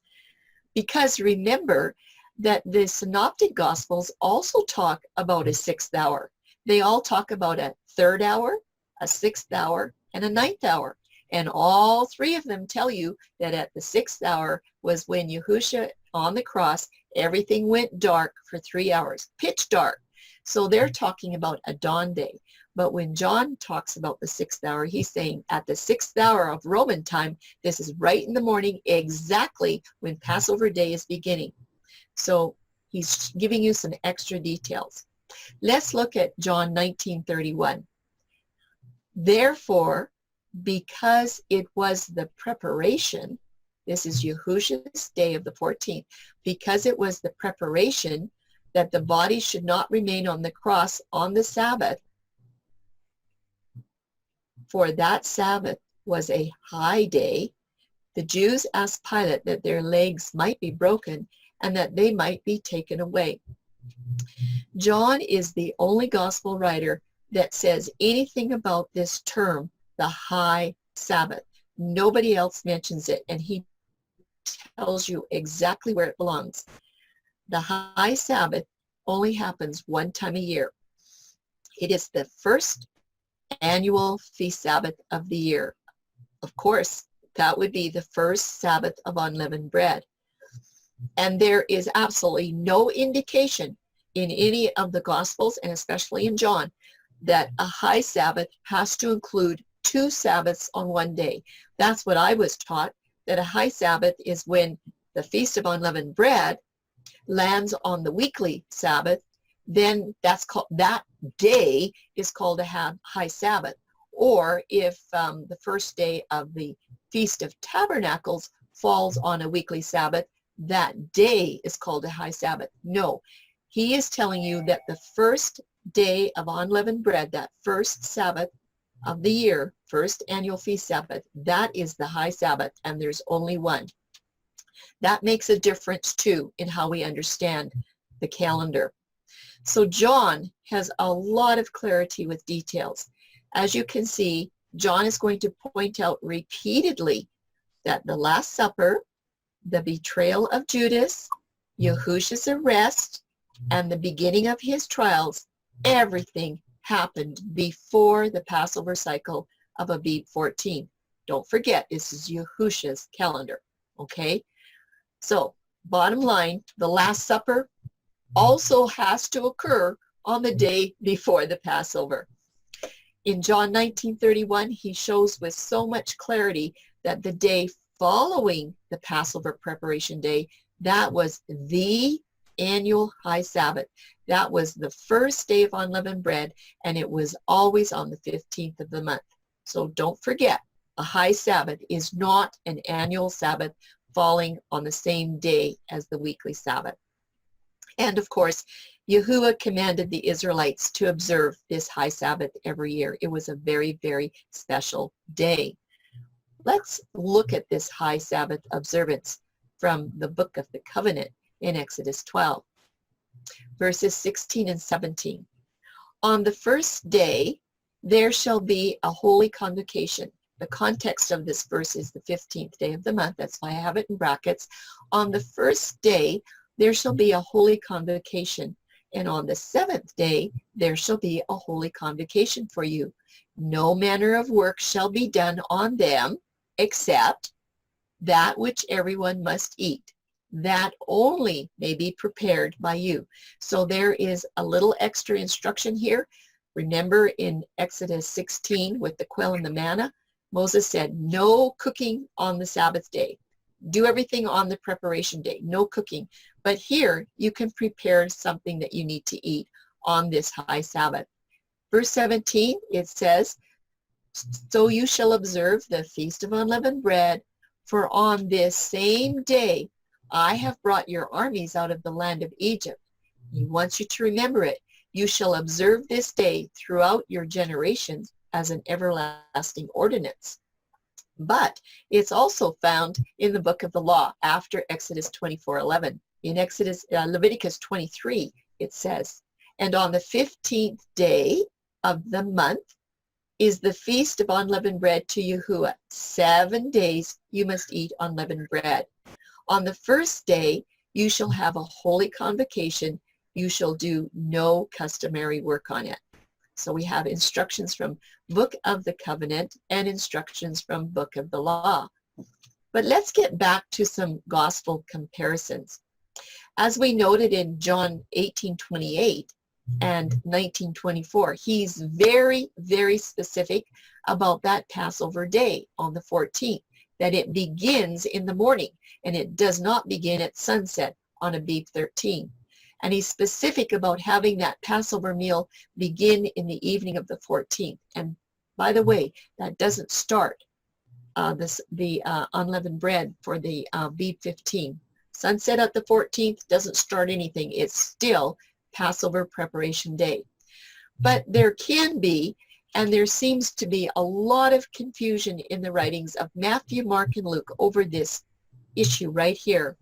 Speaker 2: Because remember that the Synoptic Gospels also talk about a sixth hour. They all talk about a third hour, a sixth hour, and a ninth hour. And all three of them tell you that at the sixth hour was when Yahushua on the cross, everything went dark for 3 hours, pitch dark. So they're talking about a dawn day. But when John talks about the sixth hour, he's saying at the sixth hour of Roman time, this is right in the morning, exactly when Passover day is beginning. So he's giving you some extra details. Let's look at John 19:31. Therefore, because it was the preparation, this is Yahushua's day of the 14th, because it was the preparation that the body should not remain on the cross on the Sabbath, for that Sabbath was a high day, the Jews asked Pilate that their legs might be broken and that they might be taken away. John is the only gospel writer that says anything about this term, the high Sabbath. Nobody else mentions it, and he tells you exactly where it belongs. The high Sabbath only happens one time a year. It is the first annual feast Sabbath of the year. Of course, that would be the first Sabbath of unleavened bread. And there is absolutely no indication in any of the Gospels, and especially in John, that a high Sabbath has to include 2 Sabbaths on one day. That's what I was taught, that a high Sabbath is when the Feast of Unleavened Bread lands on the weekly Sabbath, then that day is called a high Sabbath. Or if the first day of the Feast of Tabernacles falls on a weekly Sabbath, that day is called a high Sabbath. No, he is telling you that the first day of unleavened bread, that first Sabbath of the year, first annual feast Sabbath, that is the high Sabbath, and there's only one. That makes a difference too in how we understand the calendar. So John has a lot of clarity with details. As you can see, John is going to point out repeatedly that the Last Supper, the betrayal of Judas, Yahushua's arrest, and the beginning of his trials, everything happened before the Passover cycle of Abib 14. Don't forget, this is Yahushua's calendar, okay? So, bottom line, the Last Supper also has to occur on the day before the Passover. In John 19:31, he shows with so much clarity that the day following the Passover preparation day, that was the annual high Sabbath. That was the first day of unleavened bread, and it was always on the 15th of the month. So don't forget, a high Sabbath is not an annual Sabbath falling on the same day as the weekly Sabbath. And of course, Yahuwah commanded the Israelites to observe this high Sabbath every year. It was a very, very special day. Let's look at this high Sabbath observance from the Book of the Covenant in Exodus 12, verses 16 and 17. On the first day, there shall be a holy convocation. The context of this verse is the 15th day of the month. That's why I have it in brackets. On the first day, there shall be a holy convocation. And on the seventh day, there shall be a holy convocation for you. No manner of work shall be done on them, except that which everyone must eat. That only may be prepared by you. So there is a little extra instruction here. Remember in Exodus 16 with the quail and the manna, Moses said, no cooking on the Sabbath day. Do everything on the preparation day, no cooking. But here you can prepare something that you need to eat on this high Sabbath. Verse 17, it says, so you shall observe the Feast of Unleavened Bread, for on this same day I have brought your armies out of the land of Egypt. He wants you to remember it. You shall observe this day throughout your generations as an everlasting ordinance. But it's also found in the book of the law after Exodus 24:11. In Leviticus 23, it says, and on the 15th day of the month is the feast of unleavened bread to Yahuwah. 7 days you must eat unleavened bread. On the first day you shall have a holy convocation. You shall do no customary work on it. So we have instructions from Book of the Covenant and instructions from Book of the Law. But let's get back to some gospel comparisons. As we noted in John 18:28 and 19:24, he's very, very specific about that Passover day on the 14th, that it begins in the morning and it does not begin at sunset on Abib 13. And he's specific about having that Passover meal begin in the evening of the 14th. And by the way, that doesn't start the unleavened bread for the Abib 15. Sunset at the 14th doesn't start anything. It's still Passover preparation day. But there can be, and there seems to be, a lot of confusion in the writings of Matthew, Mark, and Luke over this issue right here.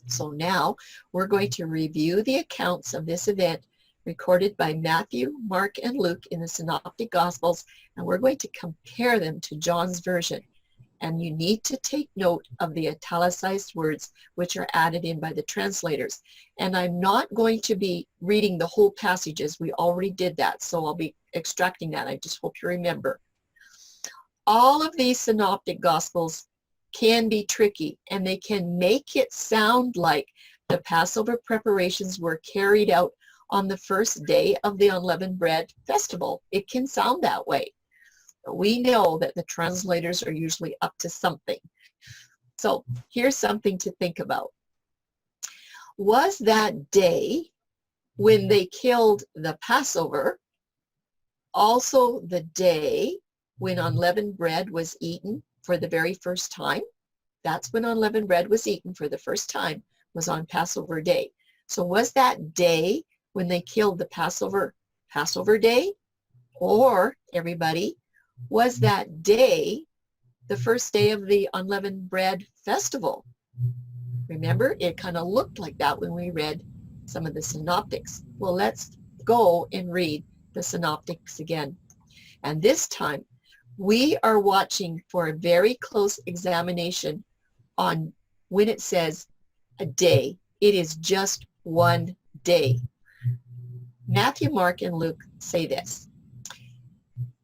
Speaker 2: So now we're going to review the accounts of this event recorded by Matthew, Mark, and Luke in the Synoptic Gospels, and we're going to compare them to John's version. And you need to take note of the italicized words which are added in by the translators. And I'm not going to be reading the whole passages. We already did that, so I'll be extracting that. I just hope you remember. All of these Synoptic Gospels can be tricky, and they can make it sound like the Passover preparations were carried out on the first day of the Unleavened Bread Festival. It can sound that way. We know that the translators are usually up to something. So here's something to think about. Was that day when they killed the Passover also the day when unleavened bread was eaten for the very first time? That's when unleavened bread was eaten for the first time, was on Passover day. So was that day when they killed the Passover day? Or, everybody, was that day the first day of the unleavened bread festival? Remember, it kind of looked like that when we read some of the synoptics. Well, let's go and read the synoptics again. And this time, we are watching for a very close examination on when it says a day. It is just one day. Matthew, Mark, and Luke say this.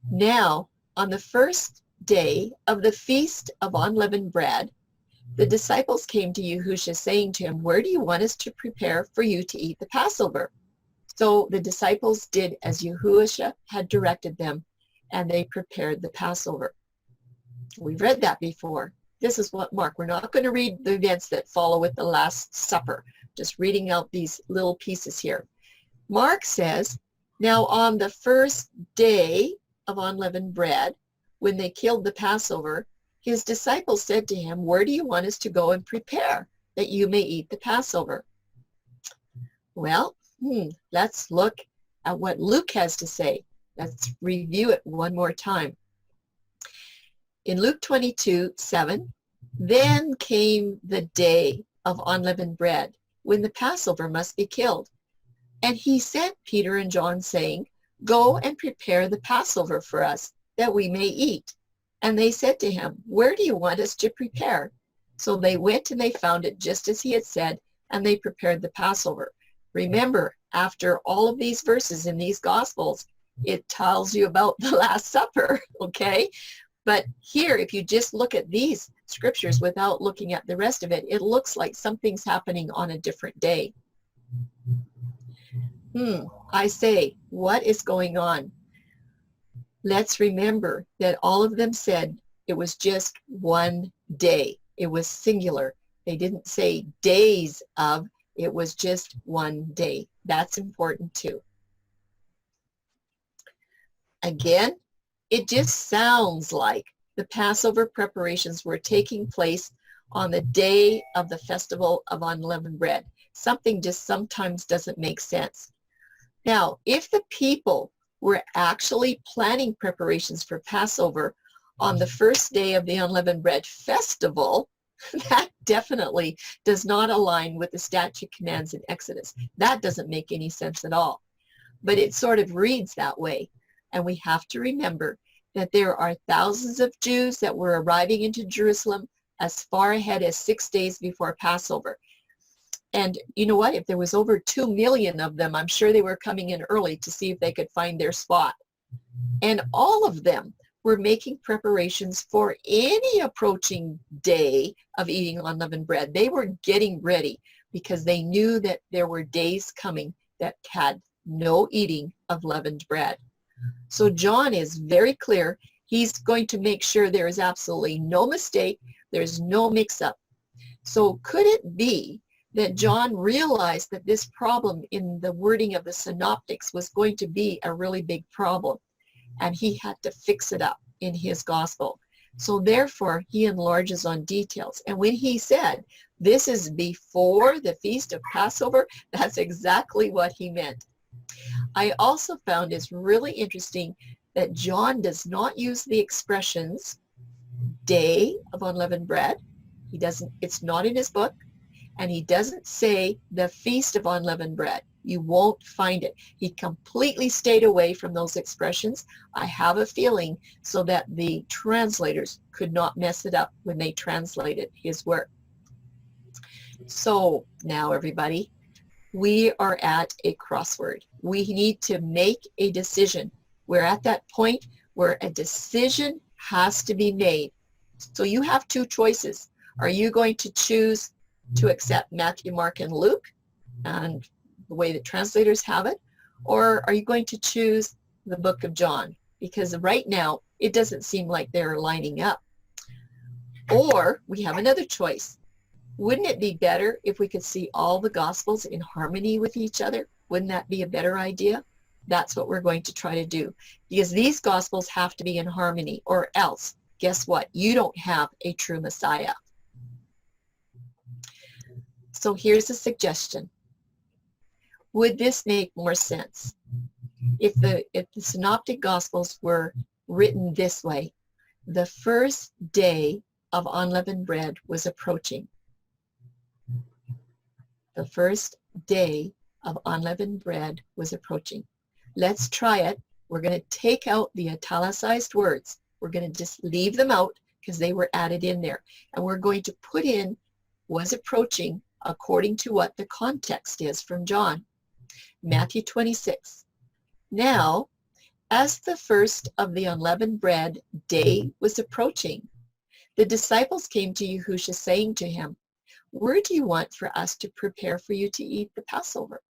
Speaker 2: Now, on the first day of the Feast of Unleavened Bread, the disciples came to Yahushua saying to him, where do you want us to prepare for you to eat the Passover? So the disciples did as Yahushua had directed them, and they prepared the Passover. We've read that before. this is what Mark, we're not going to read the events that follow with the Last Supper, just reading out these little pieces here. Mark says, now on the first day of unleavened bread, when they killed the Passover, his disciples said to him, where do you want us to go and prepare that you may eat the Passover? Well, let's look at what Luke has to say. Let's review it one more time. In Luke 22:7, then came the day of unleavened bread, when the Passover must be killed. And he sent Peter and John, saying, go and prepare the Passover for us, that we may eat. And they said to him, where do you want us to prepare? So they went and they found it just as he had said, and they prepared the Passover. Remember, after all of these verses in these Gospels, it tells you about the Last Supper, okay? But here, if you just look at these scriptures without looking at the rest of it, it looks like something's happening on a different day. I say, what is going on? Let's remember that all of them said it was just one day. It was singular. They didn't say days of, it was just one day. That's important too. Again, it just sounds like the Passover preparations were taking place on the day of the festival of unleavened bread. Something just sometimes doesn't make sense. Now, if the people were actually planning preparations for Passover on the first day of the unleavened bread festival, that definitely does not align with the statute commands in Exodus. That doesn't make any sense at all. But it sort of reads that way. And we have to remember that there are thousands of Jews that were arriving into Jerusalem as far ahead as 6 days before Passover. And you know what? If there was over 2 million of them, I'm sure they were coming in early to see if they could find their spot. And all of them were making preparations for any approaching day of eating unleavened bread. They were getting ready because they knew that there were days coming that had no eating of leavened bread. So John is very clear. He's going to make sure there is absolutely no mistake. There's no mix-up. So could it be that John realized that this problem in the wording of the synoptics was going to be a really big problem, and he had to fix it up in his gospel? So therefore, he enlarges on details. And when he said, this is before the Feast of Passover, that's exactly what he meant. I also found it's really interesting that John does not use the expressions day of unleavened bread. He doesn't, it's not in his book. And he doesn't say the Feast of Unleavened Bread. You won't find it. He completely stayed away from those expressions. I have a feeling so that the translators could not mess it up when they translated his work. So now, everybody, we are at a crossword. We need to make a decision. We're at that point where a decision has to be made. So you have two choices. Are you going to choose to accept Matthew, Mark, and Luke and the way the translators have it? Or are you going to choose the book of John? Because right now, it doesn't seem like they're lining up. Or we have another choice. Wouldn't it be better if we could see all the Gospels in harmony with each other? Wouldn't that be a better idea? That's what we're going to try to do. Because these Gospels have to be in harmony, or else, guess what? You don't have a true Messiah. So here's a suggestion. Would this make more sense if the Synoptic Gospels were written this way? The first day of unleavened bread was approaching. The first day of unleavened bread was approaching. Let's try it. We're going to take out the italicized words. We're going to just leave them out because they were added in there. And we're going to put in was approaching according to what the context is from John. Matthew 26. Now, as the first of the unleavened bread day was approaching, the disciples came to Yahushua, saying to him, where do you want for us to prepare for you to eat the Passover?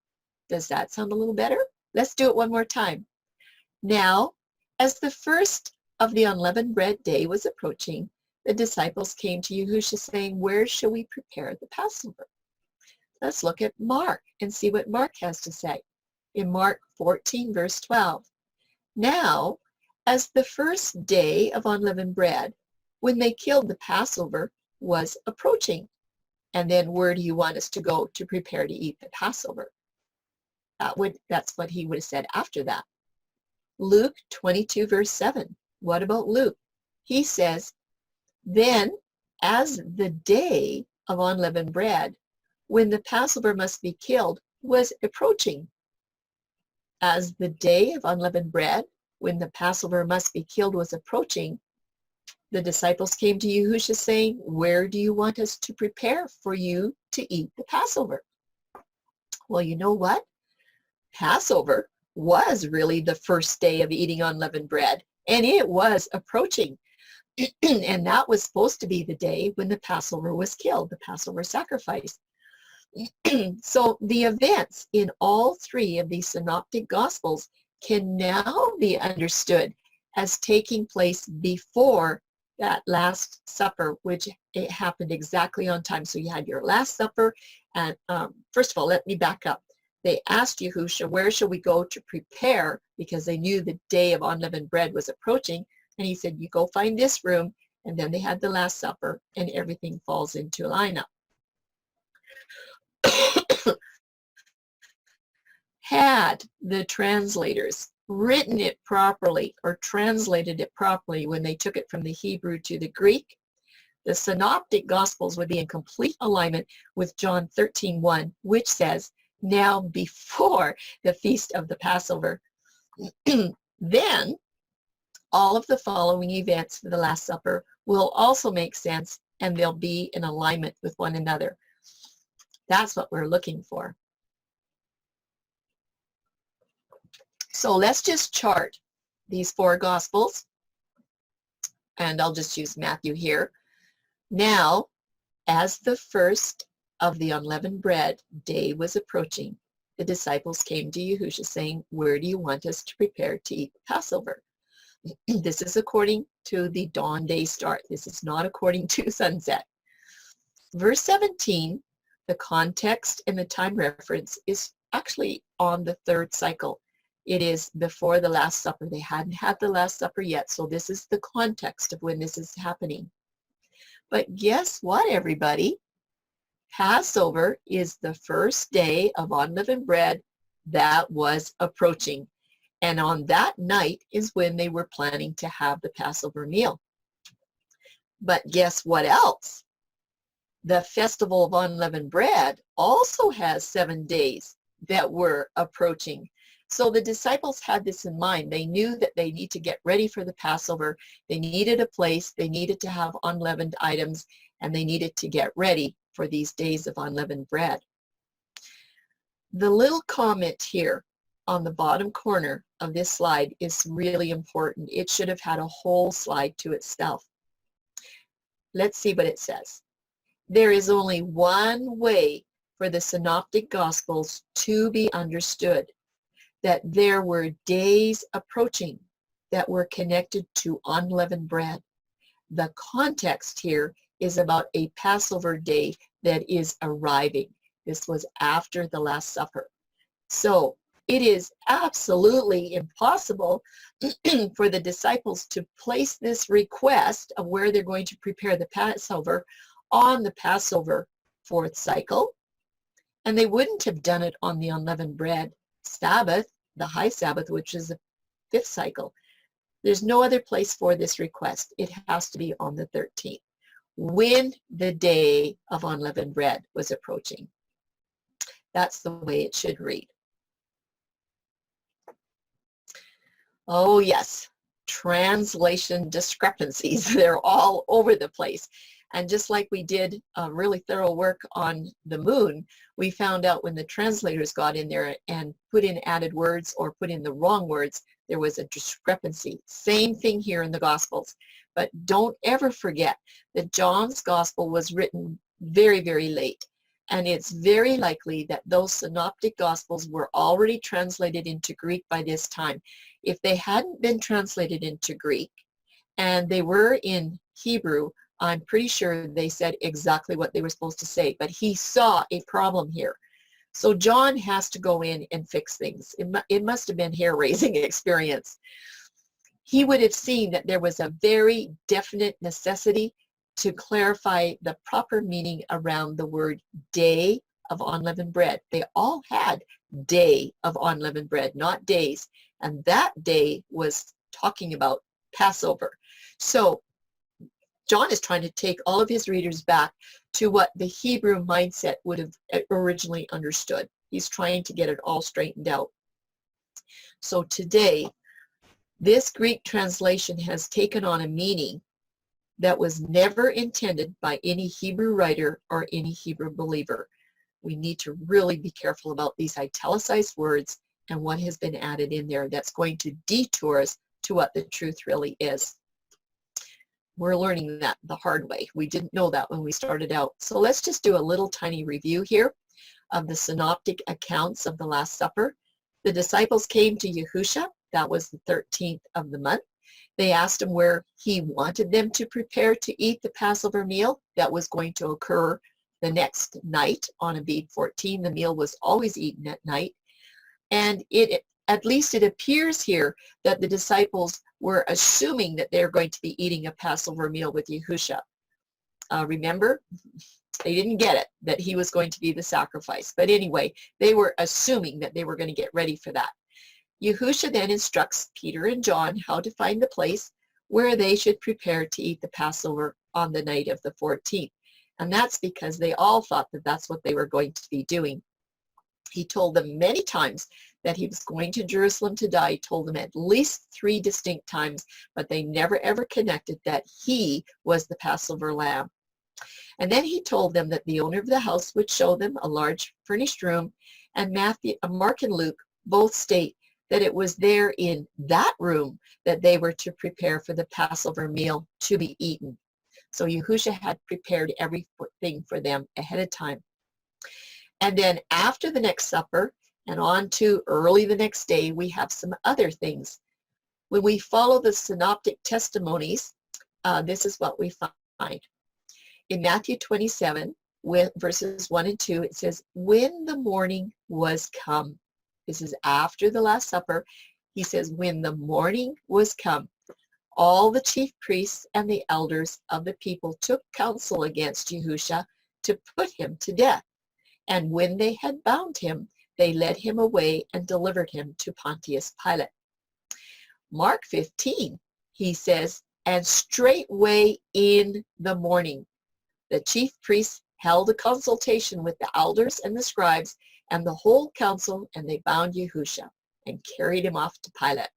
Speaker 2: Does that sound a little better? Let's do it one more time. Now, as the first of the unleavened bread day was approaching, the disciples came to Yahushua saying, where shall we prepare the Passover? Let's look at Mark and see what Mark has to say. In Mark 14, verse 12, now, as the first day of unleavened bread, when they killed the Passover, was approaching. And then where do you want us to go to prepare to eat the Passover? That's what he would have said after that. Luke 22, verse 7. What about Luke? He says, then, as the day of unleavened bread, when the Passover must be killed, was approaching. As the day of unleavened bread, when the Passover must be killed, was approaching, the disciples came to Yahushua saying, where do you want us to prepare for you to eat the Passover? Well, you know what? Passover was really the first day of eating unleavened bread, and it was approaching. And that was supposed to be the day when the Passover was killed, the Passover sacrifice. So the events in all three of these synoptic gospels can now be understood as taking place before that Last Supper, which it happened exactly on time. So you had your Last Supper, and first of all, let me back up. They asked Yahushua, where shall we go to prepare? Because they knew the day of unleavened bread was approaching. And he said, you go find this room. And then they had the Last Supper, and everything falls into lineup. Had the translators written it properly or translated it properly when they took it from the Hebrew to the Greek, the synoptic gospels would be in complete alignment with John 13:1, which says, now before the feast of the Passover. Then all of the following events for the Last Supper will also make sense, and they'll be in alignment with one another. That's what we're looking for. So let's just chart these four Gospels, and I'll just use Matthew here. Now, as the first of the unleavened bread day was approaching, the disciples came to Yahushua saying, where do you want us to prepare to eat Passover? This is according to the dawn day start. This is not according to sunset. Verse 17, the context and the time reference is actually on the third cycle. It is before the Last Supper. They hadn't had the Last Supper yet, so this is the context of when this is happening. But guess what, everybody? Passover is the first day of unleavened bread that was approaching. And on that night is when they were planning to have the Passover meal. But guess what else? The Festival of Unleavened Bread also has 7 days that were approaching. So the disciples had this in mind. They knew that they need to get ready for the Passover. They needed a place. They needed to have unleavened items, and they needed to get ready for these days of unleavened bread. The little comment here on the bottom corner of this slide is really important. It should have had a whole slide to itself. Let's see what it says. There is only one way for the Synoptic Gospels to be understood, that there were days approaching that were connected to unleavened bread. The context here is about a Passover day that is arriving. This was after the Last Supper. So it is absolutely impossible for the disciples to place this request of where they're going to prepare the Passover on the Passover fourth cycle. And they wouldn't have done it on the unleavened bread Sabbath, the high Sabbath, which is the fifth cycle. There's no other place for this request. It has to be on the 13th, when the day of unleavened bread was approaching. That's the way it should read. Oh yes, translation discrepancies. They're all over the place. And just like we did really thorough work on the moon, we found out when the translators got in there and put in added words or put in the wrong words, there was a discrepancy. Same thing here in the Gospels. But don't ever forget that John's Gospel was written very, very late. And it's very likely that those synoptic Gospels were already translated into Greek by this time. If they hadn't been translated into Greek and they were in Hebrew, I'm pretty sure they said exactly what they were supposed to say, but he saw a problem here. So John has to go in and fix things. It must have been hair-raising experience. He would have seen that there was a very definite necessity to clarify the proper meaning around the word day of unleavened bread. They all had day of unleavened bread, not days. And that day was talking about Passover. So John is trying to take all of his readers back to what the Hebrew mindset would have originally understood. He's trying to get it all straightened out. So today, this Greek translation has taken on a meaning that was never intended by any Hebrew writer or any Hebrew believer. We need to really be careful about these italicized words and what has been added in there that's going to detour us to what the truth really is. We're learning that the hard way. We didn't know that when we started out. So let's just do a little tiny review here of the synoptic accounts of the Last Supper. The disciples came to Yahusha. That was the 13th of the month. They asked him where he wanted them to prepare to eat the Passover meal that was going to occur the next night on Abib 14. The meal was always eaten at night. And at least it appears here that the disciples were assuming that they're going to be eating a Passover meal with Yahusha. Remember, they didn't get it, that he was going to be the sacrifice. But anyway, they were assuming that they were going to get ready for that. Yahusha then instructs Peter and John how to find the place where they should prepare to eat the Passover on the night of the 14th. And that's because they all thought that that's what they were going to be doing. He told them many times that he was going to Jerusalem to die. He told them at least 3 distinct times, but they never ever connected that he was the Passover lamb. And then he told them that the owner of the house would show them a large furnished room, and Mark and Luke both state that it was there in that room that they were to prepare for the Passover meal to be eaten. So Yahusha had prepared everything for them ahead of time. And then after the next supper and on to early the next day, we have some other things. When we follow the synoptic testimonies, this is what we find. In Matthew 27, with verses 1 and 2, it says, when the morning was come. This is after the Last Supper. He says, when the morning was come, all the chief priests and the elders of the people took counsel against Yahusha to put him to death. And when they had bound him, they led him away and delivered him to Pontius Pilate. Mark 15, he says, and straightway in the morning, the chief priests held a consultation with the elders and the scribes and the whole council, and they bound Yahusha and carried him off to Pilate.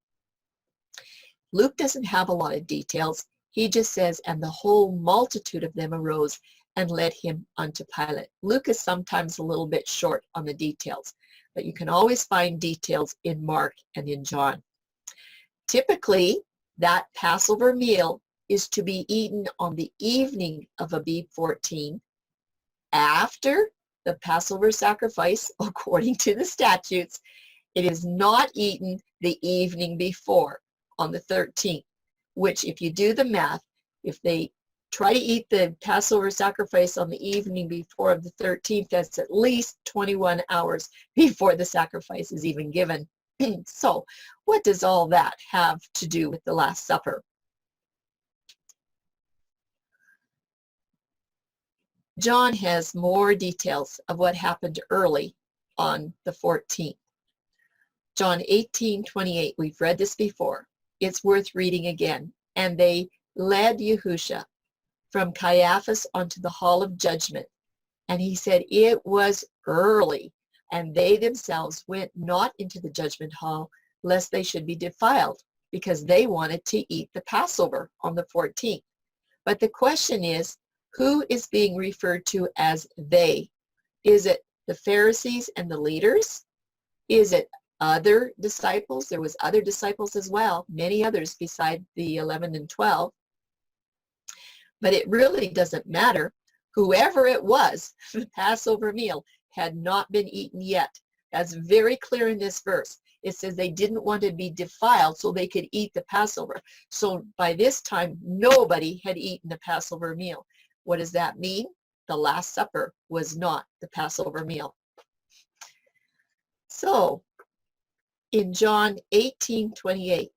Speaker 2: Luke doesn't have a lot of details. He just says, and the whole multitude of them arose and led him unto Pilate. Luke is sometimes a little bit short on the details, but you can always find details in Mark and in John. Typically, that Passover meal is to be eaten on the evening of Abib 14 after the Passover sacrifice, according to the statutes. It is not eaten the evening before on the 13th, which if you do the math, if they try to eat the Passover sacrifice on the evening before of the 13th, that's at least 21 hours before the sacrifice is even given. So what does all that have to do with the Last Supper? John has more details of what happened early on the 14th. John 18:28, we've read this before. It's worth reading again. And they led Yahusha from Caiaphas onto the hall of judgment. And he said, it was early, and they themselves went not into the judgment hall, lest they should be defiled, because they wanted to eat the Passover on the 14th. But the question is, who is being referred to as they? Is it the Pharisees and the leaders? Is it other disciples? There was other disciples as well, many others beside the 11 and 12. But it really doesn't matter. Whoever it was, the Passover meal had not been eaten yet. That's very clear in this verse. It says they didn't want to be defiled so they could eat the Passover. So by this time, nobody had eaten the Passover meal. What does that mean? The Last Supper was not the Passover meal. So in John 18:28,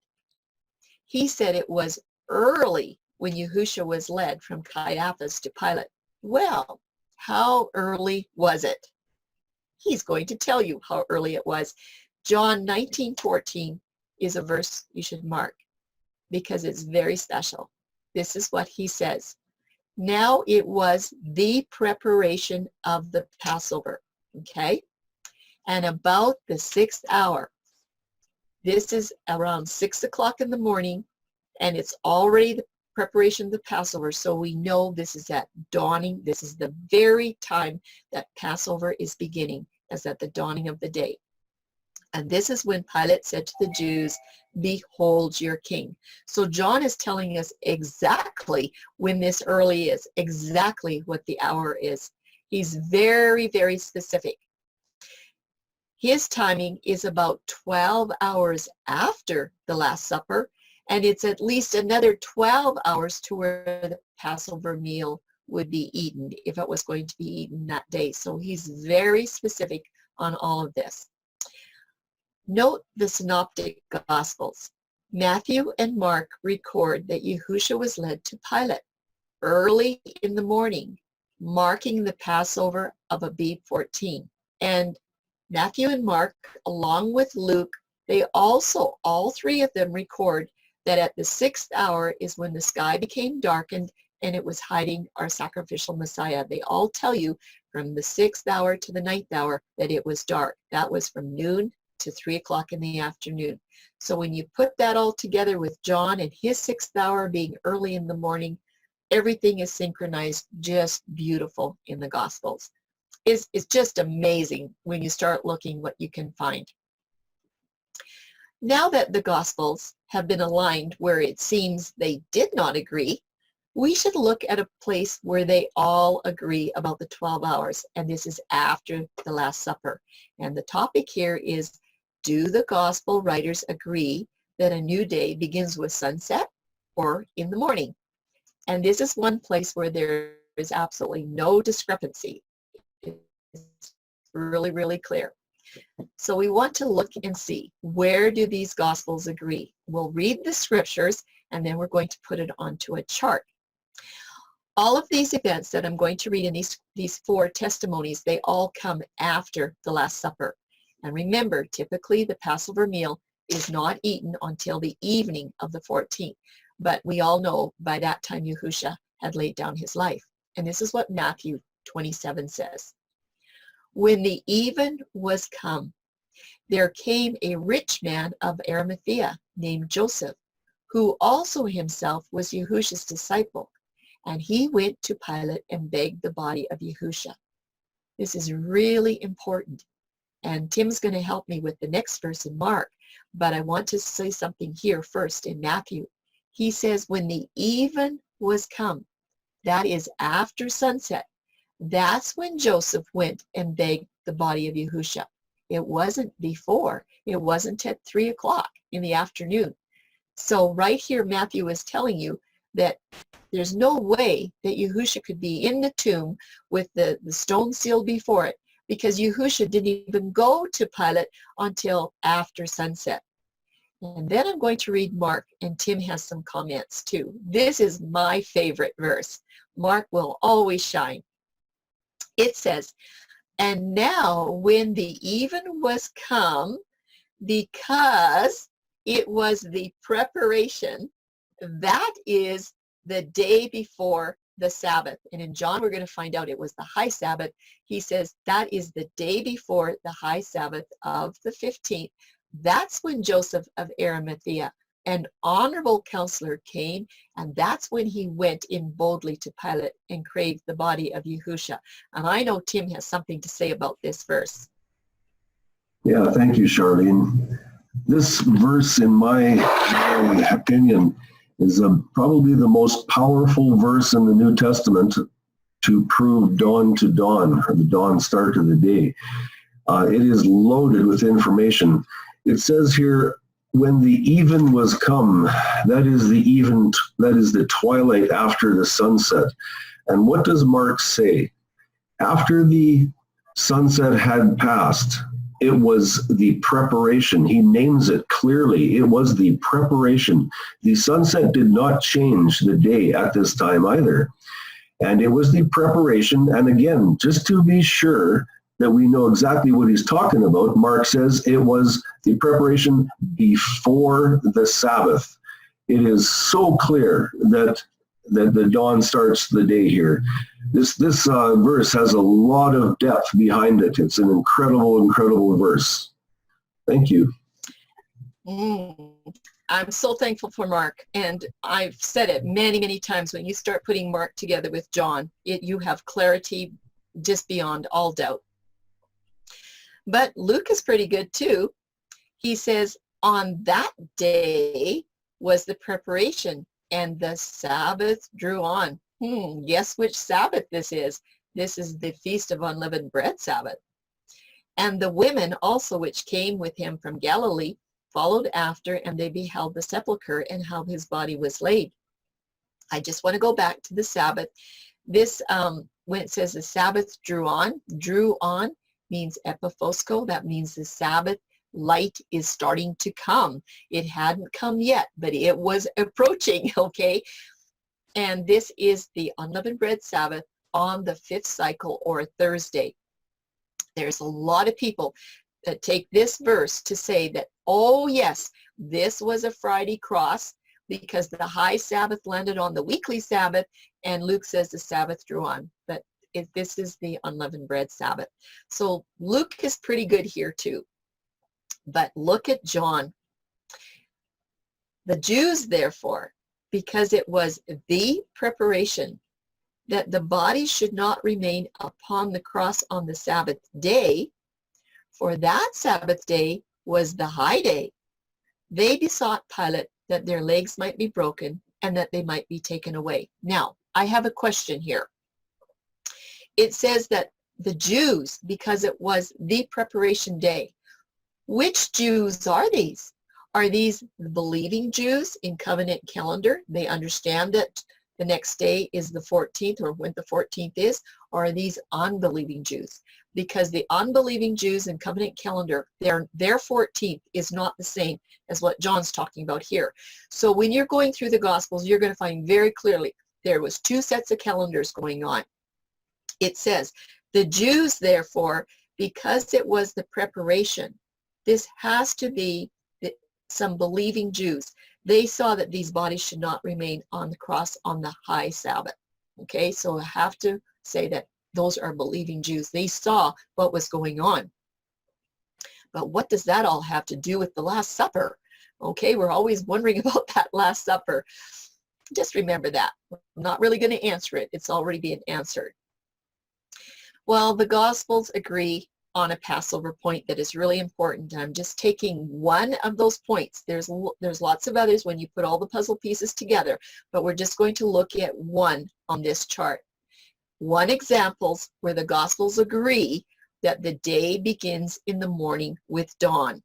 Speaker 2: he said it was early when Yahushua was led from Caiaphas to Pilate. Well, how early was it? He's going to tell you how early it was. John 19:14 is a verse you should mark because it's very special. This is what he says. Now it was the preparation of the Passover, okay? And about the 6th hour. This is around 6 o'clock in the morning, and it's already the preparation of the Passover, so we know this is at dawning. This is the very time that Passover is beginning, as at the dawning of the day. And this is when Pilate said to the Jews, "Behold your king." So John is telling us exactly when this early is, exactly what the hour is. He's very, very specific. His timing is about 12 hours after the Last Supper, and it's at least another 12 hours to where the Passover meal would be eaten if it was going to be eaten that day. So he's very specific on all of this. Note the synoptic gospels. Matthew and Mark record that Yahushua was led to Pilate early in the morning, marking the Passover of Abib 14. And Matthew and Mark, along with Luke, they also, all three of them record that at the 6th hour is when the sky became darkened and it was hiding our sacrificial Messiah. They all tell you from the 6th hour to the 9th hour that it was dark. That was from noon to 3 o'clock in the afternoon. So when you put that all together with John and his 6th hour being early in the morning, everything is synchronized, just beautiful in the Gospels. It's just amazing when you start looking what you can find. Now that the Gospels have been aligned where it seems they did not agree, we should look at a place where they all agree about the 12 hours, and this is after the Last Supper. And the topic here is, do the Gospel writers agree that a new day begins with sunset or in the morning? And this is one place where there is absolutely no discrepancy. It's really, really clear. So we want to look and see, where do these Gospels agree? We'll read the scriptures and then we're going to put it onto a chart. All of these events that I'm going to read in these 4 testimonies, they all come after the Last Supper. And remember, typically the Passover meal is not eaten until the evening of the 14th. But we all know by that time Yahushua had laid down his life. And this is what Matthew 27 says. When the even was come, there came a rich man of Arimathea named Joseph, who also himself was Yahushua's disciple. And he went to Pilate and begged the body of Yahushua. This is really important. And Tim's going to help me with the next verse in Mark, but I want to say something here first in Matthew. He says, when the even was come, that is after sunset, that's when Joseph went and begged the body of Yahushua. It wasn't before. It wasn't at 3 o'clock in the afternoon. So right here, Matthew is telling you that there's no way that Yahushua could be in the tomb with the stone sealed before it, because Yahushua didn't even go to Pilate until after sunset. And then I'm going to read Mark, and Tim has some comments too. This is my favorite verse. Mark will always shine. It says, and now when the even was come, because it was the preparation, that is the day before the Sabbath. And in John, we're going to find out it was the high Sabbath. He says that is the day before the high Sabbath of the 15th. That's when Joseph of Arimathea, an honorable counselor, came, and that's when he went in boldly to Pilate and craved the body of Yahushua. And I know Tim has something to say about this verse.
Speaker 1: Yeah, thank you, Charlene. This verse, in my opinion, is probably the most powerful verse in the New Testament to prove dawn to dawn, or the dawn start of the day. It is loaded with information. It says here, when the even was come, that is the twilight after the sunset. And what does Mark say? After the sunset had passed, it was the preparation. He names it clearly. It was the preparation. The sunset did not change the day at this time either. And it was the preparation. And again, just to be sure that we know exactly what he's talking about, Mark says it was the preparation before the Sabbath. It is so clear that the dawn starts the day here. This verse has a lot of depth behind it. It's an incredible verse. Thank you.
Speaker 2: I'm so thankful for Mark, and I've said it many times. When you start putting Mark together with John, you have clarity just beyond all doubt. But Luke is pretty good too. He says, on that day was the preparation, and the Sabbath drew on. Guess which Sabbath this is? This is the Feast of Unleavened Bread Sabbath. And the women also which came with him from Galilee followed after, and they beheld the sepulchre and how his body was laid. I just want to go back to the Sabbath. This, when it says the Sabbath drew on means epiphosko. That means the Sabbath light is starting to come. It hadn't come yet, but it was approaching, okay? And this is the Unleavened Bread Sabbath on the 5th cycle, or Thursday. There's a lot of people that take this verse to say that, oh yes, this was a Friday cross because the high Sabbath landed on the weekly Sabbath, and Luke says the Sabbath drew on. But this is the Unleavened Bread Sabbath. So Luke is pretty good here too. But look at John. The Jews, therefore, because it was the preparation that the body should not remain upon the cross on the Sabbath day, for that Sabbath day was the high day, they besought Pilate that their legs might be broken and that they might be taken away. Now, I have a question here. It says that the Jews, because it was the preparation day. Which Jews are these? Are these the believing Jews in covenant calendar? They understand that the next day is the 14th, or when the 14th is, or are these unbelieving Jews? Because the unbelieving Jews in covenant calendar, their 14th is not the same as what John's talking about here. So when you're going through the Gospels, you're going to find very clearly there was two sets of calendars going on. It says, the Jews, therefore, because it was the preparation, this has to be some believing Jews. They saw that these bodies should not remain on the cross on the high Sabbath. Okay, so I have to say that those are believing Jews. They saw what was going on. But what does that all have to do with the Last Supper? Okay, we're always wondering about that Last Supper. Just remember that. I'm not really going to answer it. It's already being answered. Well, the Gospels agree on a Passover point that is really important. I'm just taking one of those points. There's lots of others when you put all the puzzle pieces together, but we're just going to look at one on this chart. One example where the Gospels agree that the day begins in the morning with dawn.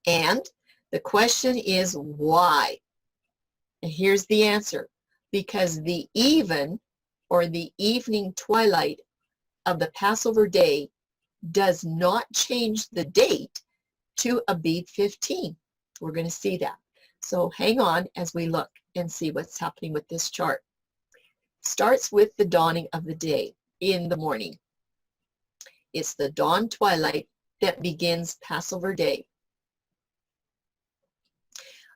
Speaker 2: And the question is why? And here's the answer. Because the even, or the evening twilight of the Passover day does not change the date to Abib 15. We're going to see that. So hang on as we look and see what's happening with this chart. Starts with the dawning of the day in the morning. It's the dawn twilight that begins Passover day.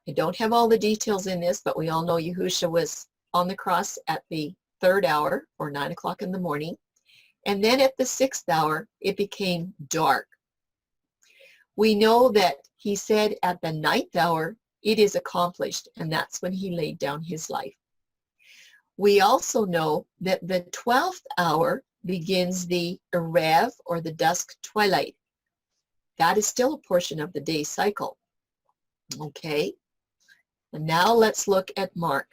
Speaker 2: I don't have all the details in this, but we all know Yahushua was on the cross at the 3rd hour, or 9 o'clock in the morning. And then at the 6th hour, it became dark. We know that he said at the 9th hour, it is accomplished, and that's when he laid down his life. We also know that the 12th hour begins the Erev, or the dusk twilight. That is still a portion of the day cycle. Okay, and now let's look at Mark.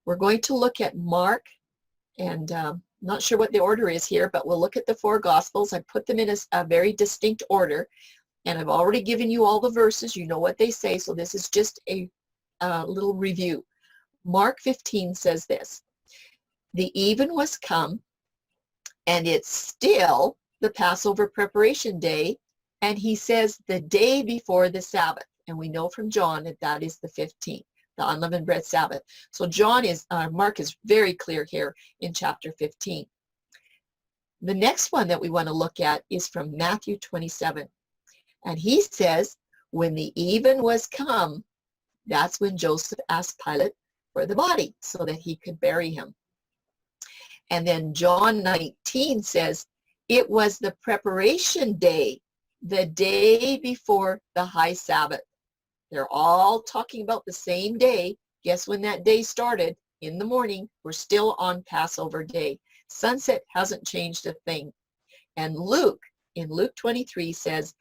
Speaker 2: We're going to look at Mark, and not sure what the order is here, but we'll look at the 4 Gospels. I put them in a very distinct order, And I've already given you all the verses. You know what they say, so this is just a little review. Mark 15 says this: the even was come, and it's still the Passover preparation day, and he says the day before the Sabbath. And we know from John that that is the 15th, the unleavened bread Sabbath. So Mark is very clear here in chapter 15. The next one that we want to look at is from Matthew 27. And he says, when the even was come, that's when Joseph asked Pilate for the body so that he could bury him. And then John 19 says, it was the preparation day, the day before the high Sabbath. They're all talking about the same day. Guess when that day started? In the morning. We're still on Passover day. Sunset hasn't changed a thing. And Luke, in Luke 23, says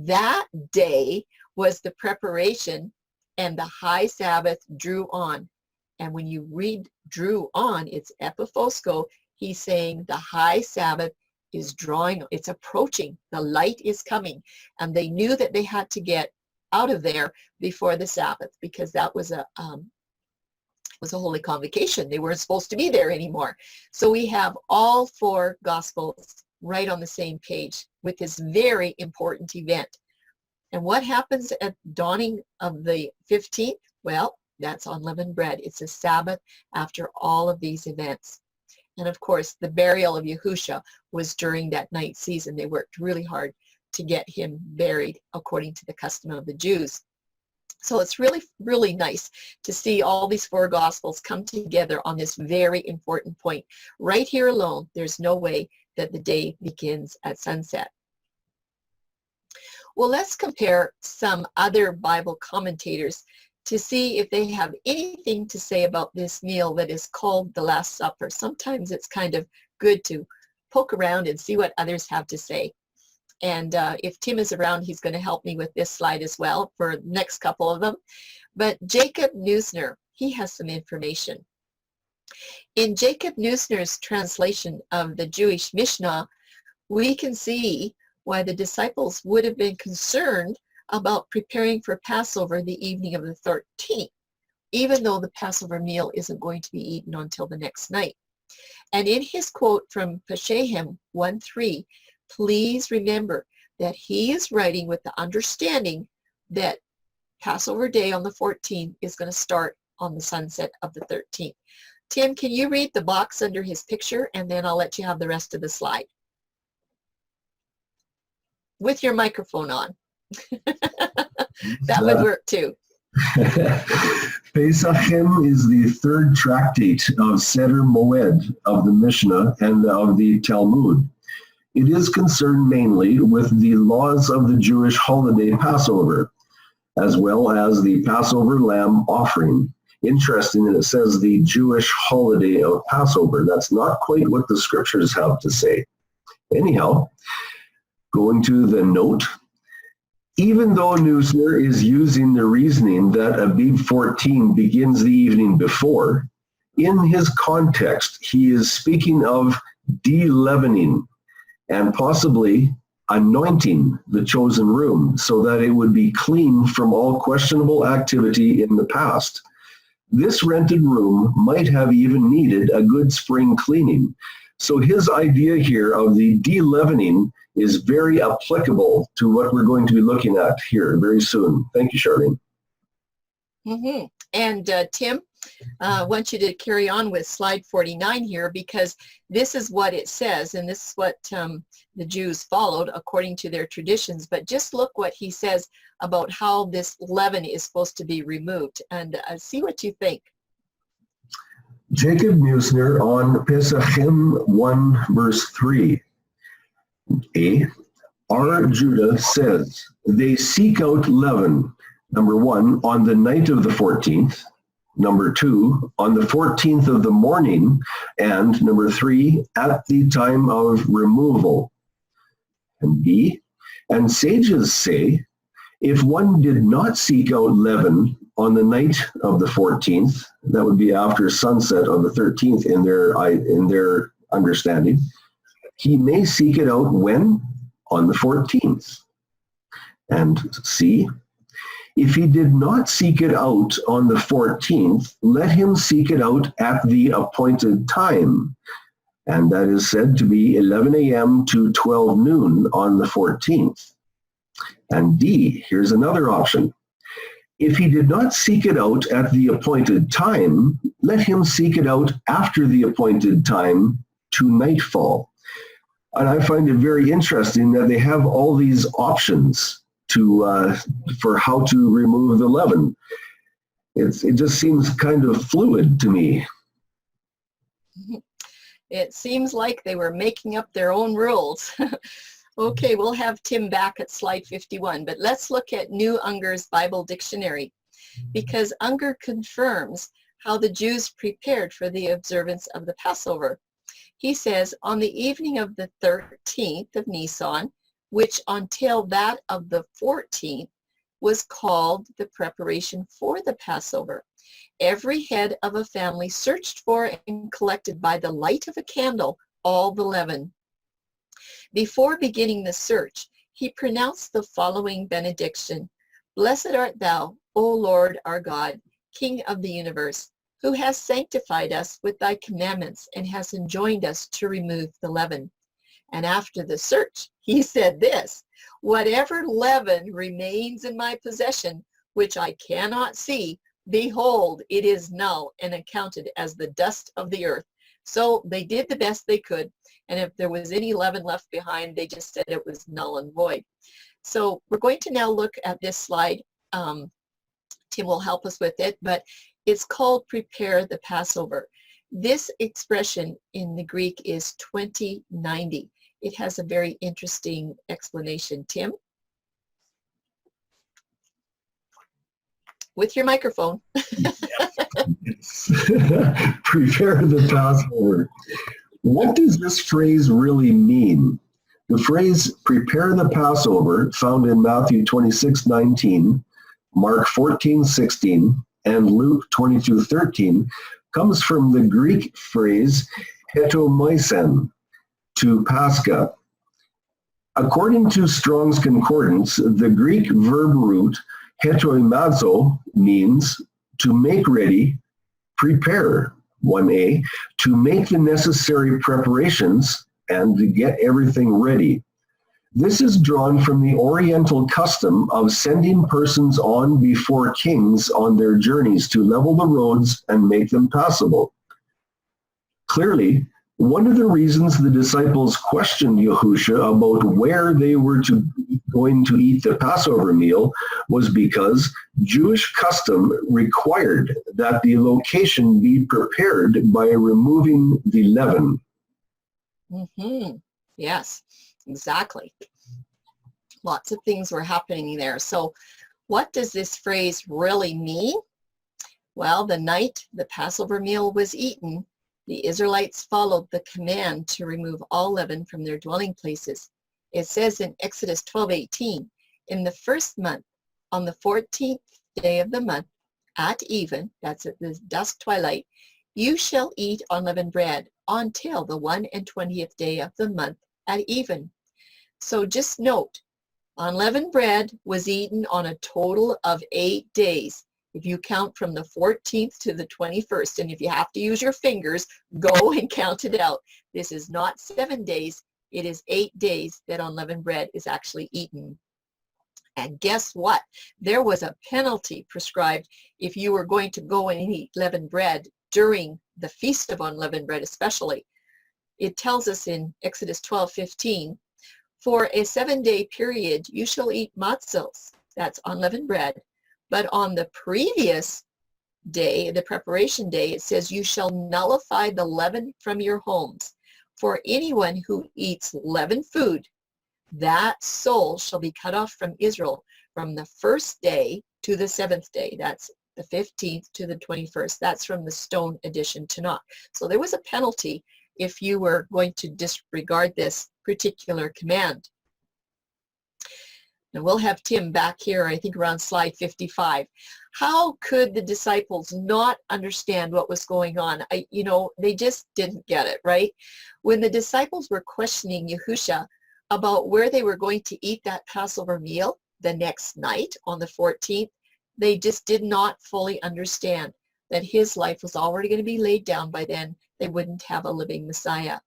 Speaker 2: that day was the preparation, and the high Sabbath drew on. And when you read drew on, it's epiphosko. He's saying the high Sabbath is drawing, it's approaching, the light is coming. And they knew that they had to get out of there before the Sabbath, because that was a holy convocation. They weren't supposed to be there anymore. So we have all four Gospels right on the same page with this very important event. And what happens at dawning of the 15th? Well, that's unleavened bread. It's a Sabbath after all of these events. And of course, the burial of Yahusha was during that night season. They worked really hard to get him buried according to the custom of the Jews. So it's really, really nice to see all these four Gospels come together on this very important point. Right here alone, there's no way that the day begins at sunset. Well, let's compare some other Bible commentators to see if they have anything to say about this meal that is called the Last Supper. Sometimes it's kind of good to poke around and see what others have to say. And if Tim is around, he's going to help me with this slide as well for the next couple of them. But Jacob Neusner, he has some information. In Jacob Neusner's translation of the Jewish Mishnah, we can see why the disciples would have been concerned about preparing for Passover the evening of the 13th, even though the Passover meal isn't going to be eaten until the next night. And in his quote from Peshehem 1:3, please remember that he is writing with the understanding that Passover day on the 14th is going to start on the sunset of the 13th. Tim, can you read the box under his picture, and then I'll let you have the rest of the slide with your microphone on. That would work too.
Speaker 1: Pesachim is the third tractate of Seder Moed of the Mishnah and of the Talmud. It is concerned mainly with the laws of the Jewish holiday Passover, as well as the Passover lamb offering. Interesting that it says the Jewish holiday of Passover. That's not quite what the scriptures have to say. Anyhow, going to the note, even though Neusner is using the reasoning that Abib 14 begins the evening before, in his context, he is speaking of de-leavening and possibly anointing the chosen room so that it would be clean from all questionable activity in the past. This rented room might have even needed a good spring cleaning. So his idea here of the de-leavening is very applicable to what we're going to be looking at here very soon. Thank you, Charlene.
Speaker 2: Mm-hmm. And Tim, I want you to carry on with slide 49 here, because this is what it says, and this is what the Jews followed according to their traditions. But just look what he says about how this leaven is supposed to be removed, and see what you think.
Speaker 1: Jacob Neusner on Pesachim 1 verse 3. R. Judah says, they seek out leaven, number 1, on the night of the 14th, number 2, on the 14th of the morning, and number 3, at the time of removal. And B, and sages say, if one did not seek out leaven on the night of the 14th, that would be after sunset of the 13th in their understanding, he may seek it out when? On the 14th. And C, if he did not seek it out on the 14th, let him seek it out at the appointed time. And that is said to be 11 a.m. to 12 noon on the 14th. And D, here's another option. If he did not seek it out at the appointed time, let him seek it out after the appointed time to nightfall. And I find it very interesting that they have all these options for how to remove the leaven. It just seems kind of fluid to me.
Speaker 2: It seems like they were making up their own rules. Okay, we'll have Tim back at slide 51, but let's look at New Unger's Bible Dictionary, because Unger confirms how the Jews prepared for the observance of the Passover. He says, on the evening of the 13th of Nisan, which until that of the 14th was called the preparation for the Passover, every head of a family searched for and collected by the light of a candle all the leaven. Before beginning the search, he pronounced the following benediction. Blessed art thou, O Lord our God, King of the universe, who has sanctified us with thy commandments and has enjoined us to remove the leaven. And after the search, he said this, whatever leaven remains in my possession, which I cannot see, behold, it is null and accounted as the dust of the earth. So they did the best they could. And if there was any leaven left behind, they just said it was null and void. So we're going to now look at this slide. Tim will help us with it, but it's called prepare the Passover. This expression in the Greek is 2090. It has a very interesting explanation. Tim? With your microphone.
Speaker 1: Prepare the Passover. What does this phrase really mean? The phrase prepare the Passover, found in Matthew 26:19, Mark 14:16, and Luke 22:13, comes from the Greek phrase hetomysen, to Pascha. According to Strong's Concordance, the Greek verb root hetoimazo means to make ready, prepare, 1a, to make the necessary preparations and to get everything ready. This is drawn from the Oriental custom of sending persons on before kings on their journeys to level the roads and make them passable. Clearly, one of the reasons the disciples questioned Yahusha about where they were going to eat the Passover meal was because Jewish custom required that the location be prepared by removing the leaven.
Speaker 2: Mm-hmm. Yes, exactly. Lots of things were happening there. So what does this phrase really mean? Well, the night the Passover meal was eaten, the Israelites followed the command to remove all leaven from their dwelling places. It says in Exodus 12:18, in the first month, on the 14th day of the month, at even, that's at the dusk twilight, you shall eat unleavened bread until the 21st day of the month at even. So just note, unleavened bread was eaten on a total of 8 days. If you count from the 14th to the 21st, and if you have to use your fingers, go and count it out. This is not 7 days. It is 8 days that unleavened bread is actually eaten. And guess what? There was a penalty prescribed if you were going to go and eat leavened bread during the Feast of Unleavened Bread especially. It tells us in Exodus 12:15, for a 7-day period you shall eat matzos, that's unleavened bread, but on the previous day, the preparation day, it says you shall nullify the leaven from your homes. For anyone who eats leavened food, that soul shall be cut off from Israel from the first day to the 7th day. That's the 15th to the 21st. That's from the Stone edition Tanakh. So there was a penalty if you were going to disregard this particular command. And we'll have Tim back here, I think around slide 55. How could the disciples not understand what was going on? They just didn't get it, right? When the disciples were questioning Yahusha about where they were going to eat that Passover meal, the next night on the 14th, they just did not fully understand that his life was already going to be laid down by then. They wouldn't have a living Messiah.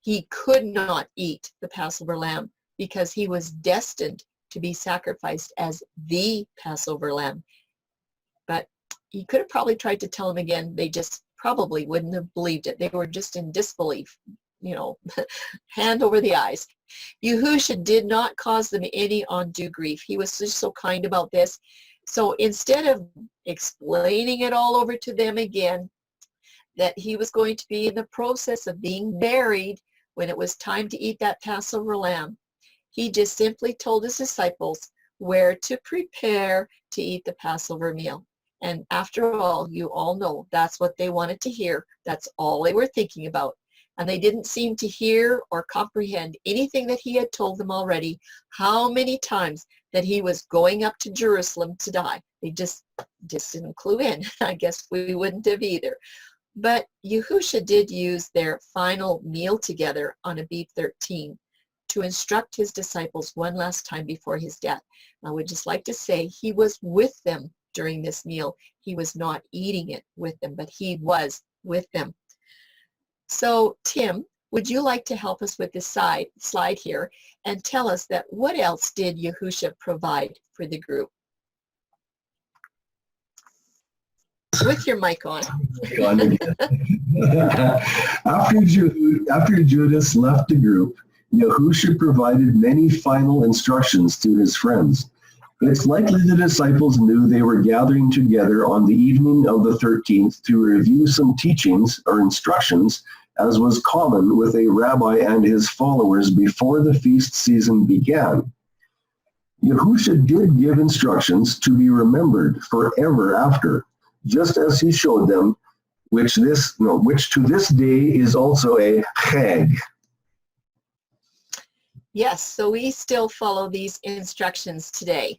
Speaker 2: He could not eat the Passover lamb because he was destined to be sacrificed as the Passover lamb. But he could have probably tried to tell them again. They just probably wouldn't have believed it. They were just in disbelief, you know, hand over the eyes. Yahusha did not cause them any undue grief. He was just so kind about this. So instead of explaining it all over to them again, that he was going to be in the process of being buried when it was time to eat that Passover lamb, he just simply told his disciples where to prepare to eat the Passover meal. And after all, you all know that's what they wanted to hear. That's all they were thinking about. And they didn't seem to hear or comprehend anything that he had told them already, how many times that he was going up to Jerusalem to die. They just didn't clue in. I guess we wouldn't have either. But Yahusha did use their final meal together on Abib 13 to instruct his disciples one last time before his death. I would just like to say he was with them during this meal. He was not eating it with them, but he was with them. So Tim, would you like to help us with this slide here and tell us that what else did Yahusha provide for the group? With your mic on.
Speaker 1: After Judas left the group, Yahusha provided many final instructions to his friends. It's likely the disciples knew they were gathering together on the evening of the 13th to review some teachings or instructions, as was common with a rabbi and his followers before the feast season began. Yahusha did give instructions to be remembered forever after, just as he showed them, which to this day is also a chag.
Speaker 2: Yes, so we still follow these instructions today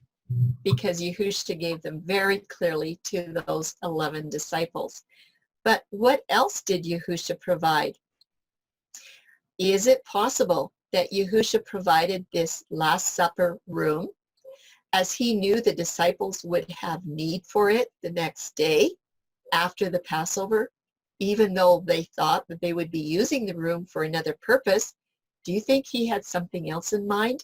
Speaker 2: because Yahusha gave them very clearly to those 11 disciples. But what else did Yahusha provide? Is it possible that Yahusha provided this Last Supper room as he knew the disciples would have need for it the next day after the Passover, even though they thought that they would be using the room for another purpose? Do you think he had something else in mind?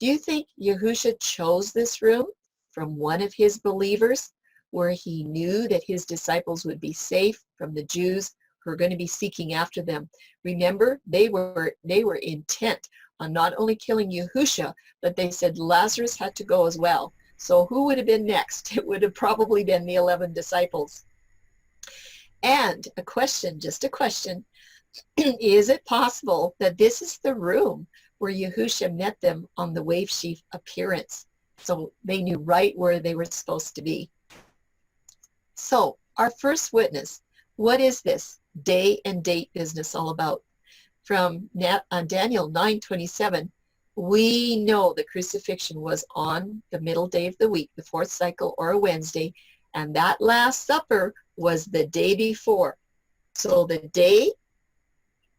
Speaker 2: Do you think Yahusha chose this room from one of his believers where he knew that his disciples would be safe from the Jews who are going to be seeking after them? Remember, they were intent on not only killing Yahusha, but they said Lazarus had to go as well. So who would have been next? It would have probably been the 11 disciples. And a question, just a question, is it possible that this is the room where Yahusha met them on the wave sheaf appearance? So they knew right where they were supposed to be. So our first witness, what is this day and date business all about? From Daniel 9:27, we know the crucifixion was on the middle day of the week, the fourth cycle or a Wednesday, and that Last Supper was the day before. So the day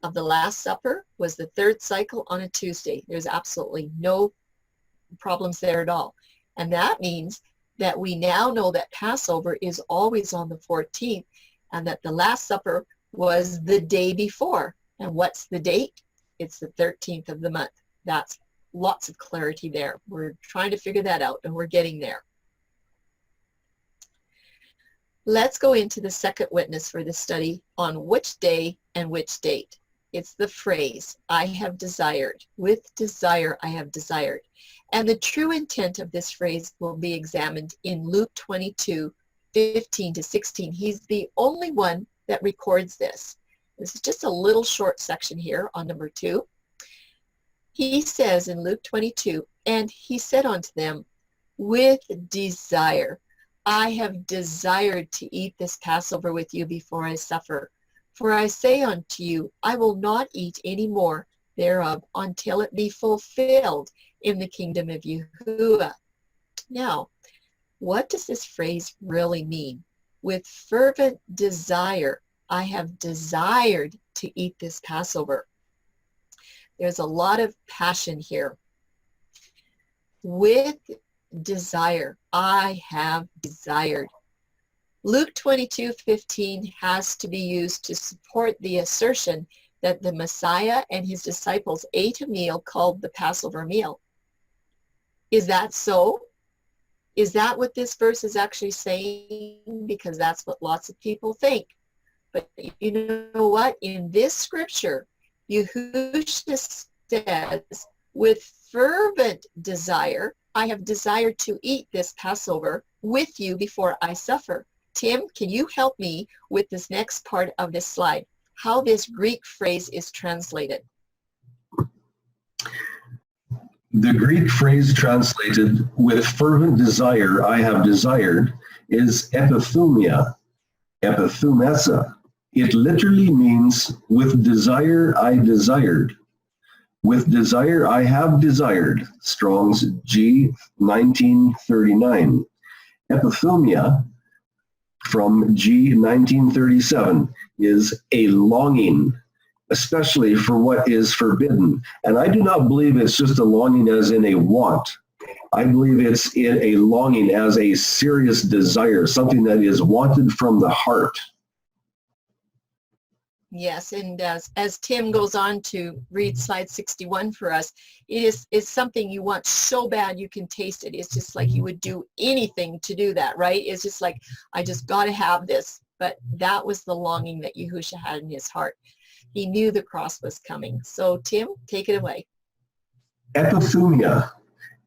Speaker 2: of the Last Supper was the third cycle on a Tuesday. There's absolutely no problems there at all. And that means that we now know that Passover is always on the 14th and that the Last Supper was the day before. And what's the date? It's the 13th of the month. That's lots of clarity there. We're trying to figure that out and we're getting there. Let's go into the second witness for this study on which day and which date. It's the phrase, I have desired. With desire, I have desired. And the true intent of this phrase will be examined in Luke 22:15-16. He's the only one that records this. This is just a little short section here on number 2. He says in Luke 22, and he said unto them, with desire, I have desired to eat this Passover with you before I suffer. For I say unto you, I will not eat any more thereof until it be fulfilled in the kingdom of Yahuwah. Now, what does this phrase really mean? With fervent desire, I have desired to eat this Passover. There's a lot of passion here. with desire. I have desired. Luke 22:15 has to be used to support the assertion that the Messiah and his disciples ate a meal called the Passover meal. Is that so? Is that what this verse is actually saying? Because that's what lots of people think. But you know what? In this scripture, Yahushua says, with fervent desire, I have desired to eat this Passover with you before I suffer. Tim, can you help me with this next part of this slide? How this Greek phrase is translated?
Speaker 1: The Greek phrase translated with fervent desire I have desired is epithumia, epithumesa. It literally means with desire I desired. With desire I have desired, Strong's G 1939. Epithumia from G 1937 is a longing, especially for what is forbidden. And I do not believe it's just a longing as in a want. I believe it's in a longing as a serious desire, something that is wanted from the heart.
Speaker 2: Yes, and as Tim goes on to read slide 61 for us, it's something you want so bad you can taste it. It's just like you would do anything to do that, right? It's just like, I just got to have this. But that was the longing that Yahushua had in his heart. He knew the cross was coming. So Tim, take it away.
Speaker 1: Epithumia,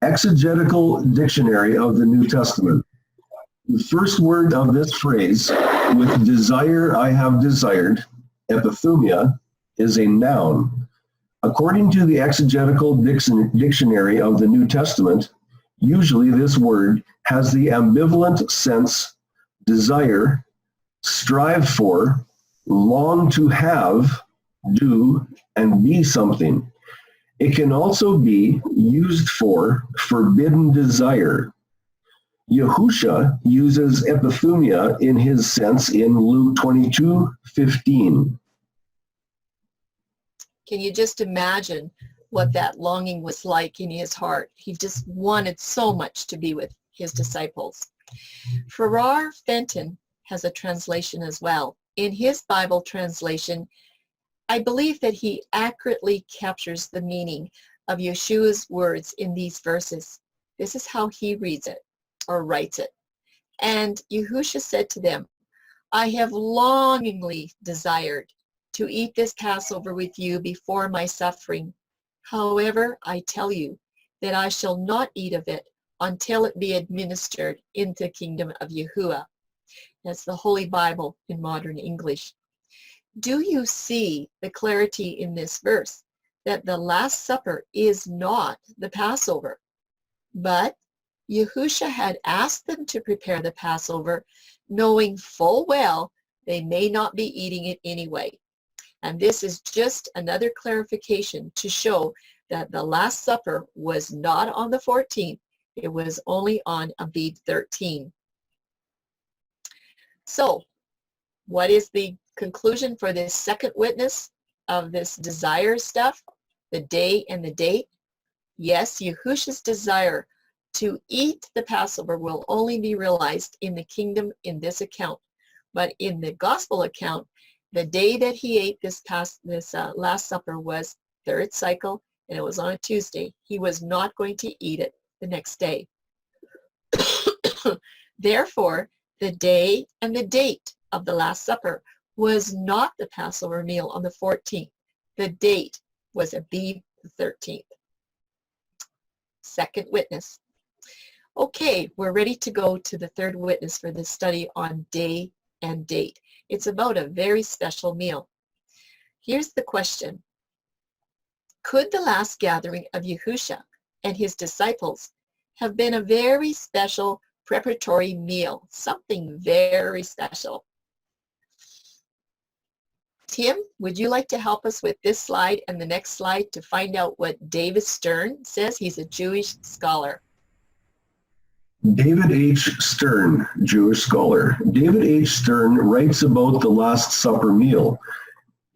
Speaker 1: Exegetical Dictionary of the New Testament. The first word of this phrase, with desire I have desired, epithumia, is a noun. According to the Exegetical Dictionary of the New Testament, usually this word has the ambivalent sense desire, strive for, long to have, do, and be something. It can also be used for forbidden desire. Yahushua uses epithumia in his sense in Luke 22:15.
Speaker 2: Can you just imagine what that longing was like in his heart? He just wanted so much to be with his disciples. Farrar Fenton has a translation as well. In his Bible translation, I believe that he accurately captures the meaning of Yeshua's words in these verses. This is how he reads it or writes it. And Yahushua said to them, I have longingly desired to eat this Passover with you before my suffering. However, I tell you that I shall not eat of it until it be administered in the kingdom of Yahuwah. That's the Holy Bible in modern English. Do you see the clarity in this verse that the Last Supper is not the Passover? But Yahushua had asked them to prepare the Passover, knowing full well they may not be eating it anyway. And this is just another clarification to show that the Last Supper was not on the 14th. It was only on Abib 13. So, what is the conclusion for this second witness of this desire stuff? The day and the date? Yes, Yahushua's desire to eat the Passover will only be realized in the kingdom in this account. But in the gospel account, the day that he ate this Last Supper was third cycle, and it was on a Tuesday. He was not going to eat it the next day. Therefore, the day and the date of the Last Supper was not the Passover meal on the 14th. The date was Abib the 13th. Second witness. Okay, we're ready to go to the third witness for this study on day and date. It's about a very special meal. Here's the question. Could the last gathering of Yahushua and his disciples have been a very special preparatory meal? Something very special. Tim, would you like to help us with this slide and the next slide to find out what David Stern says? He's a Jewish scholar.
Speaker 1: David H. Stern, Jewish scholar. David H. Stern writes about the Last Supper meal.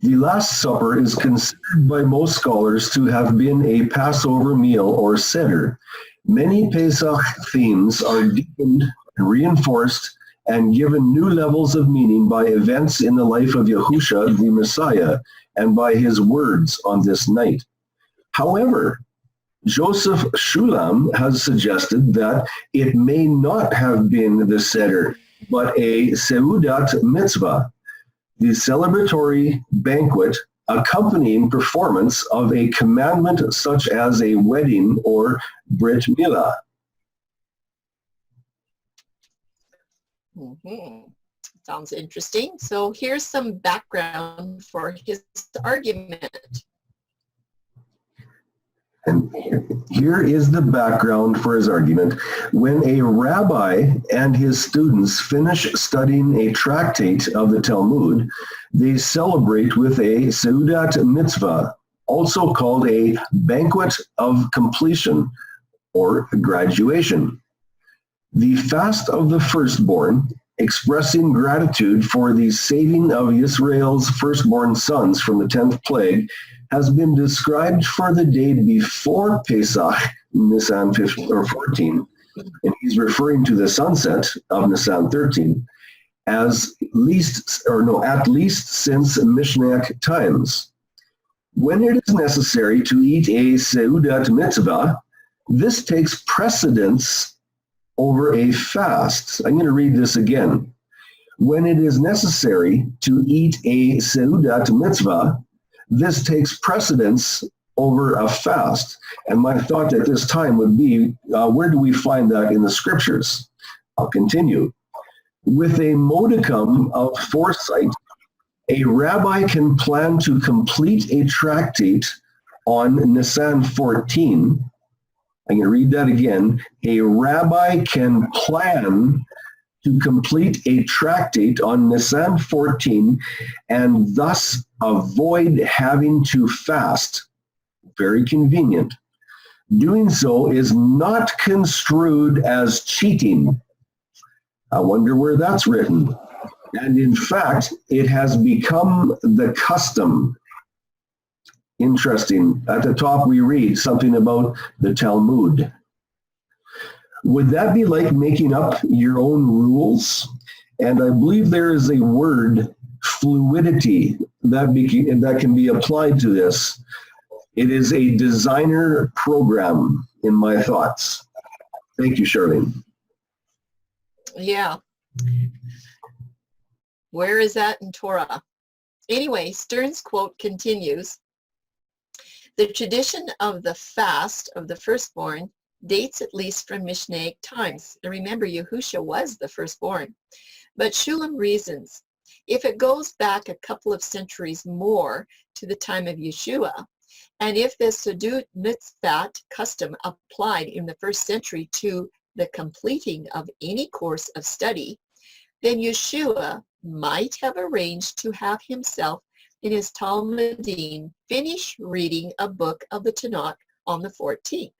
Speaker 1: The Last Supper is considered by most scholars to have been a Passover meal or seder. Many Pesach themes are deepened, reinforced, and given new levels of meaning by events in the life of Yahusha, the Messiah, and by his words on this night. However, Joseph Shulam has suggested that it may not have been the Seder, but a Seudat Mitzvah, the celebratory banquet accompanying performance of a commandment such as a wedding or Brit Milah.
Speaker 2: Sounds interesting. So here's some background for his argument.
Speaker 1: And here is the background for his argument. When a rabbi and his students finish studying a tractate of the Talmud, they celebrate with a Seudat Mitzvah, also called a banquet of completion or graduation. The fast of the firstborn, expressing gratitude for the saving of Israel's firstborn sons from the 10th plague, has been described for the day before Pesach, Nisan 14, and he's referring to the sunset of Nisan 13, at least since Mishnaic times. When it is necessary to eat a Seudat Mitzvah, this takes precedence over a fast. I'm going to read this again. When it is necessary to eat a Seudat Mitzvah, this takes precedence over a fast. And my thought at this time would be, where do we find that in the scriptures? I'll continue. With a modicum of foresight, a rabbi can plan to complete a tractate on Nisan 14. I'm going to read that again. A rabbi can plan to complete a tractate on Nisan 14 and thus avoid having to fast. Very convenient. Doing so is not construed as cheating. I wonder where that's written. And in fact, it has become the custom. Interesting. At the top we read something about the Talmud. Would that be like making up your own rules? And I believe there is a word, fluidity, that can be applied to this. It is a designer program in my thoughts. Thank you, Charlene.
Speaker 2: Yeah. Where is that in Torah? Anyway, Stern's quote continues. The tradition of the fast of the firstborn dates at least from Mishnaic times. And remember, Yahusha was the firstborn. But Shulam reasons, if it goes back a couple of centuries more to the time of Yeshua, and if the Seudat Mitzvah custom applied in the first century to the completing of any course of study, then Yeshua might have arranged to have himself in his Talmudim finish reading a book of the Tanakh on the 14th.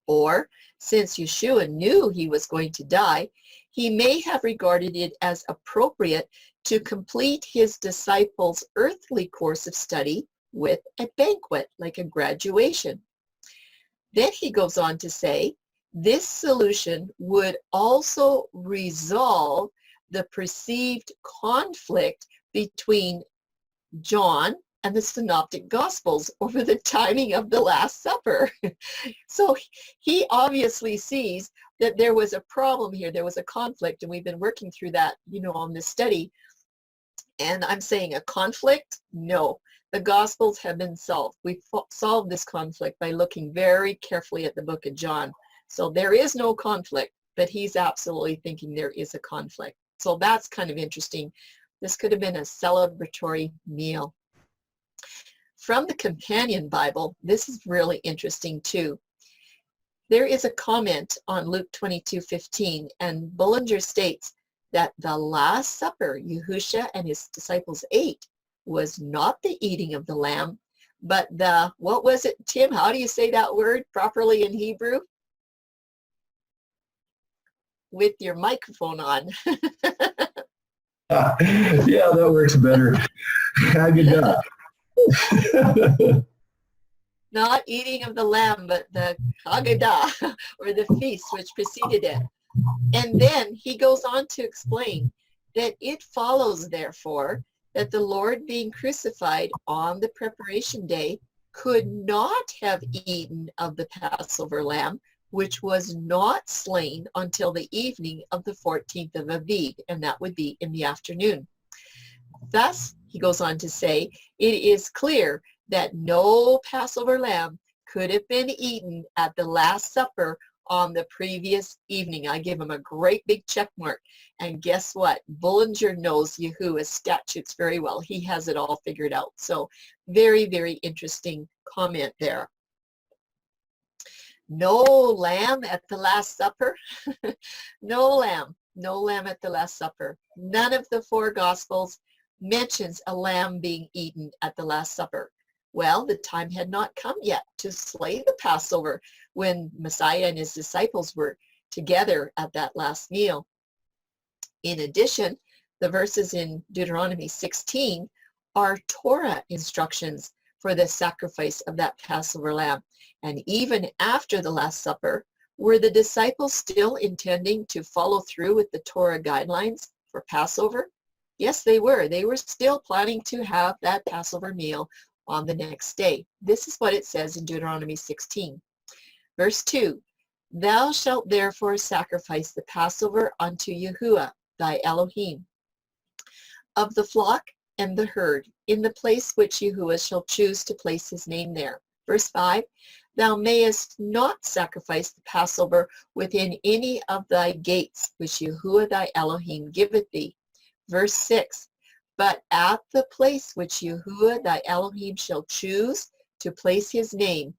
Speaker 2: Or, since Yeshua knew he was going to die, he may have regarded it as appropriate to complete his disciples' earthly course of study with a banquet, like a graduation. Then he goes on to say, this solution would also resolve the perceived conflict between John and the Synoptic Gospels over the timing of the Last Supper. So he obviously sees that there was a problem here. There was a conflict, and we've been working through that, on this study. And I'm saying a conflict? No. The Gospels have been solved. We've solved this conflict by looking very carefully at the book of John. So there is no conflict, but he's absolutely thinking there is a conflict. So that's kind of interesting. This could have been a celebratory meal. From the Companion Bible, this is really interesting too. There is a comment on Luke 22:15, and Bullinger states that the Last Supper Yahusha and his disciples ate was not the eating of the lamb, but the, what was it, Tim? How do you say that word properly in Hebrew? With your microphone on.
Speaker 1: Yeah, that works better. Haggadah.
Speaker 2: not eating of the lamb, but the Haggadah, or the feast which preceded it. And then he goes on to explain that it follows, therefore, that the Lord being crucified on the preparation day could not have eaten of the Passover lamb, which was not slain until the evening of the 14th of Aviv, and that would be in the afternoon. Thus, he goes on to say, it is clear that no Passover lamb could have been eaten at the Last Supper on the previous evening. I give him a great big check mark. And guess what? Bullinger knows Yahuwah's statutes very well. He has it all figured out. So very, very interesting comment there. No lamb at the Last Supper. No lamb at the Last Supper. None of the four Gospels mentions a lamb being eaten at the Last Supper. Well, the time had not come yet to slay the Passover when Messiah and his disciples were together at that last meal. In addition, the verses in Deuteronomy 16 are Torah instructions for the sacrifice of that Passover lamb. And even after the Last Supper, were the disciples still intending to follow through with the Torah guidelines for Passover? Yes, they were. They were still planning to have that Passover meal on the next day. This is what it says in Deuteronomy 16. Verse 2, Thou shalt therefore sacrifice the Passover unto Yahuwah, thy Elohim, of the flock and the herd, in the place which Yahuwah shall choose to place his name there. Verse 5, Thou mayest not sacrifice the Passover within any of thy gates, which Yahuwah thy Elohim giveth thee. Verse 6, But at the place which Yahuwah thy Elohim shall choose to place his name,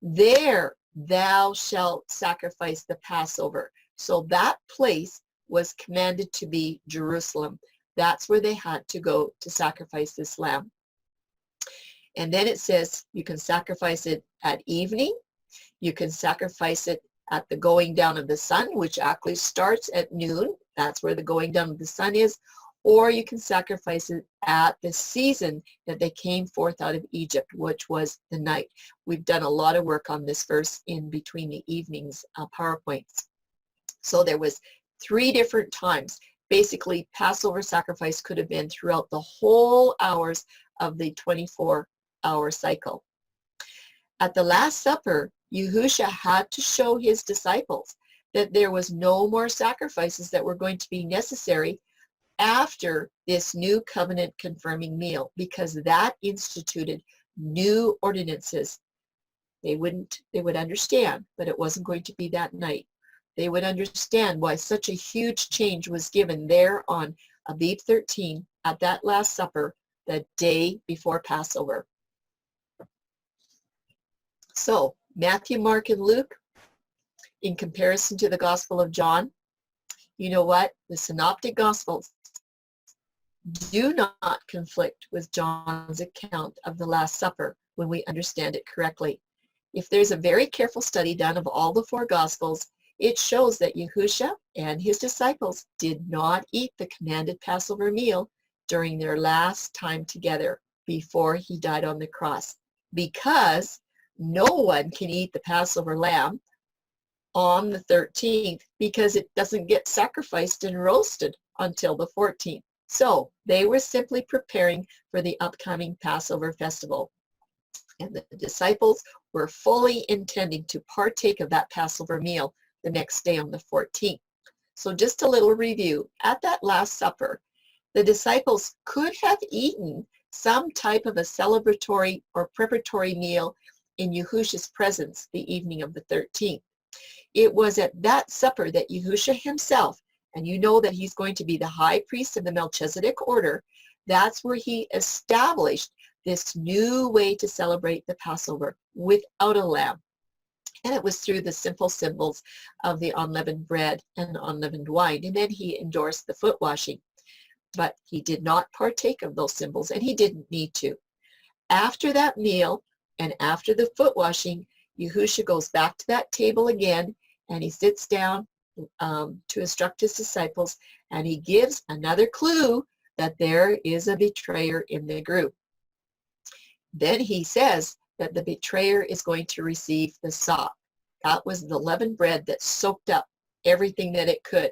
Speaker 2: there thou shalt sacrifice the Passover. So that place was commanded to be Jerusalem. That's where they had to go to sacrifice this lamb. And then it says you can sacrifice it at evening. You can sacrifice it at the going down of the sun, which actually starts at noon. That's where the going down of the sun is. Or you can sacrifice it at the season that they came forth out of Egypt, which was the night. We've done a lot of work on this verse in between the evenings PowerPoints. So there was 3 different times. Basically, Passover sacrifice could have been throughout the whole hours of the 24-hour cycle. At the Last Supper, Yahusha had to show his disciples that there was no more sacrifices that were going to be necessary after this new covenant confirming meal, because that instituted new ordinances. They would understand, but it wasn't going to be that night. They would understand why such a huge change was given there on Aviv 13 at that Last Supper, the day before Passover. So Matthew, Mark, and Luke, in comparison to the Gospel of John, you know what? The Synoptic Gospels do not conflict with John's account of the Last Supper when we understand it correctly. If there's a very careful study done of all the 4 Gospels, it shows that Yahusha and his disciples did not eat the commanded Passover meal during their last time together before he died on the cross, because no one can eat the Passover lamb on the 13th because it doesn't get sacrificed and roasted until the 14th. So they were simply preparing for the upcoming Passover festival. And the disciples were fully intending to partake of that Passover meal the next day on the 14th. So just a little review. At that Last Supper, the disciples could have eaten some type of a celebratory or preparatory meal in Yahusha's presence the evening of the 13th. It was at that supper that Yahusha himself, and you know that he's going to be the high priest of the Melchizedek order, that's where he established this new way to celebrate the Passover without a lamb. And it was through the simple symbols of the unleavened bread and unleavened wine. And then he endorsed the foot washing. But he did not partake of those symbols, and he didn't need to. After that meal and after the foot washing, Yahusha goes back to that table again, and he sits down to instruct his disciples, and he gives another clue that there is a betrayer in the group. Then he says that the betrayer is going to receive the sop. That was the leavened bread that soaked up everything that it could.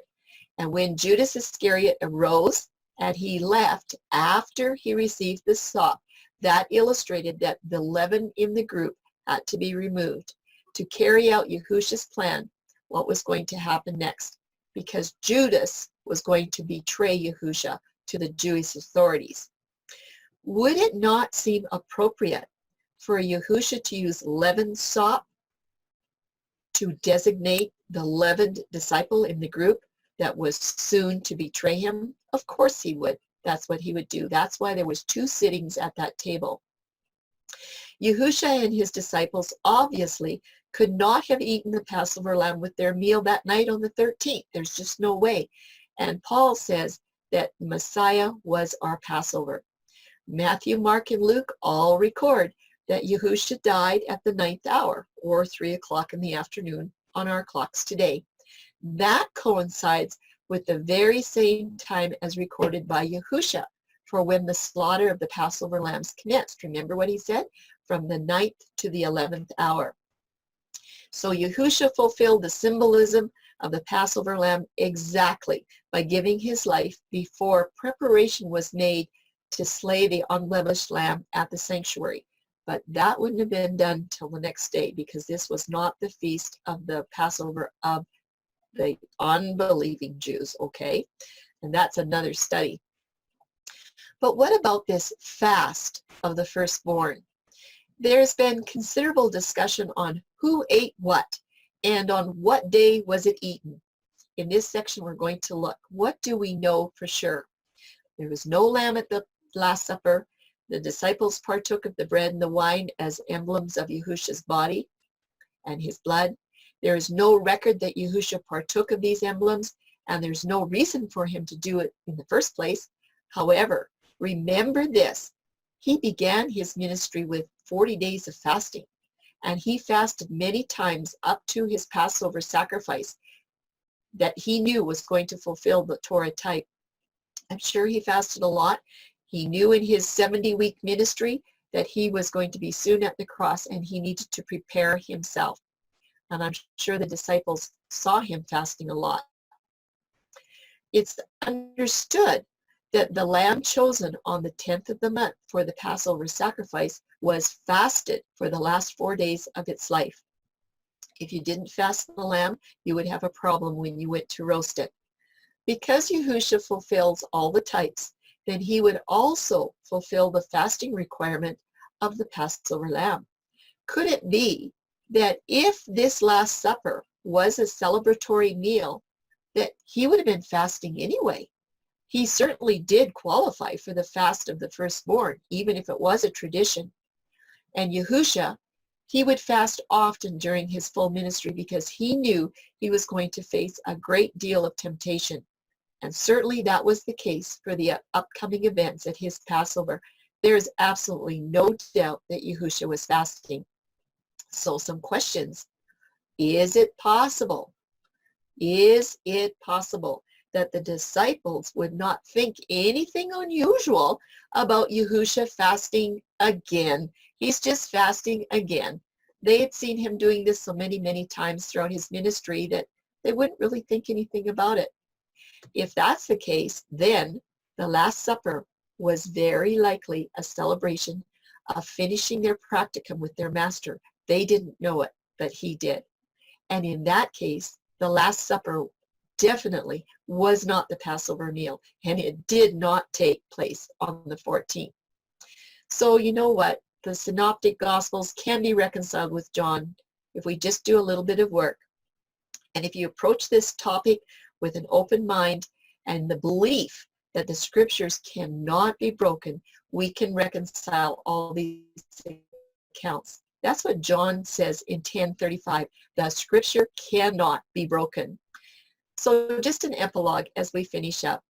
Speaker 2: And when Judas Iscariot arose and he left after he received the sop, that illustrated that the leaven in the group had to be removed to carry out Yahushua's plan, what was going to happen next, because Judas was going to betray Yahushua to the Jewish authorities. Would it not seem appropriate for Yahushua to use leavened sop to designate the leavened disciple in the group that was soon to betray him? Of course he would. That's what he would do. That's why there was 2 sittings at that table. Yahushua and his disciples obviously could not have eaten the Passover lamb with their meal that night on the 13th. There's just no way. And Paul says that Messiah was our Passover. Matthew, Mark, and Luke all record that Yahushua died at the 9th hour, or 3 o'clock in the afternoon on our clocks today. That coincides with the very same time as recorded by Yahushua for when the slaughter of the Passover lambs commenced. Remember what he said? From the 9th to the 11th hour. So Yahushua fulfilled the symbolism of the Passover lamb exactly by giving his life before preparation was made to slay the unblemished lamb at the sanctuary. But that wouldn't have been done till the next day, because this was not the feast of the Passover of the unbelieving Jews, okay? And that's another study. But what about this fast of the firstborn? There's been considerable discussion on who ate what and on what day was it eaten. In this section, we're going to look. What do we know for sure? There was no lamb at the Last Supper. The disciples partook of the bread and the wine as emblems of Yahushua's body and his blood. There is no record that Yahushua partook of these emblems, and there's no reason for him to do it in the first place. However, remember this. He began his ministry with 40 days of fasting, and he fasted many times up to his Passover sacrifice that he knew was going to fulfill the Torah type. I'm sure he fasted a lot. He knew in his 70-week ministry that he was going to be soon at the cross, and he needed to prepare himself. And I'm sure the disciples saw him fasting a lot. It's understood that the lamb chosen on the 10th of the month for the Passover sacrifice was fasted for the last 4 days of its life. If you didn't fast the lamb, you would have a problem when you went to roast it. Because Yahushua fulfills all the types, then he would also fulfill the fasting requirement of the Passover lamb. Could it be that if this Last Supper was a celebratory meal, that he would have been fasting anyway? He certainly did qualify for the fast of the firstborn, even if it was a tradition. And Yahushua, he would fast often during his full ministry because he knew he was going to face a great deal of temptation. And certainly that was the case for the upcoming events at his Passover. There is absolutely no doubt that Yahushua was fasting. So some questions. Is it possible? Is it possible that the disciples would not think anything unusual about Yahushua fasting again? He's just fasting again. They had seen him doing this so many, many times throughout his ministry that they wouldn't really think anything about it. If that's the case, then the Last Supper was very likely a celebration of finishing their practicum with their master. They didn't know it, but he did. And in that case, the Last Supper definitely was not the Passover meal, and it did not take place on the 14th. So you know what? The Synoptic Gospels can be reconciled with John if we just do a little bit of work. And if you approach this topic with an open mind and the belief that the scriptures cannot be broken, we can reconcile all these accounts. That's what John says in 10:35. The scripture cannot be broken. So just an epilogue as we finish up.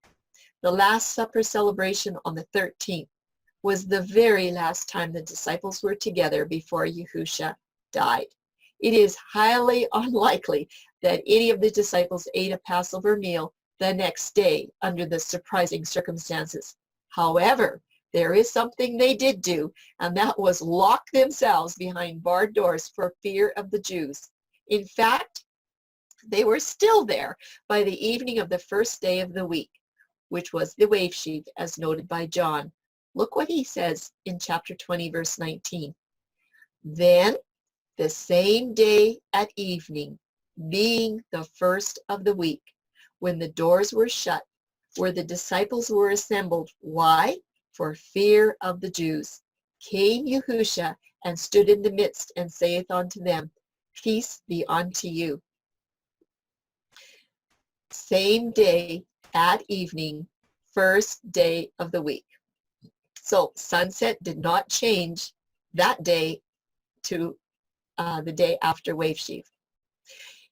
Speaker 2: The Last Supper celebration on the 13th was the very last time the disciples were together before Yahushua died. It is highly unlikely that any of the disciples ate a Passover meal the next day under the surprising circumstances. However, there is something they did do, and that was lock themselves behind barred doors for fear of the Jews. In fact, they were still there by the evening of the first day of the week, which was the wave sheaf, as noted by John. Look what he says in chapter 20, verse 19. Then the same day at evening, being the first of the week, when the doors were shut, where the disciples were assembled. Why? For fear of the Jews. Came Yahusha and stood in the midst and saith unto them, Peace be unto you. Same day at evening, first day of the week. So sunset did not change that day to the day after wave sheaf.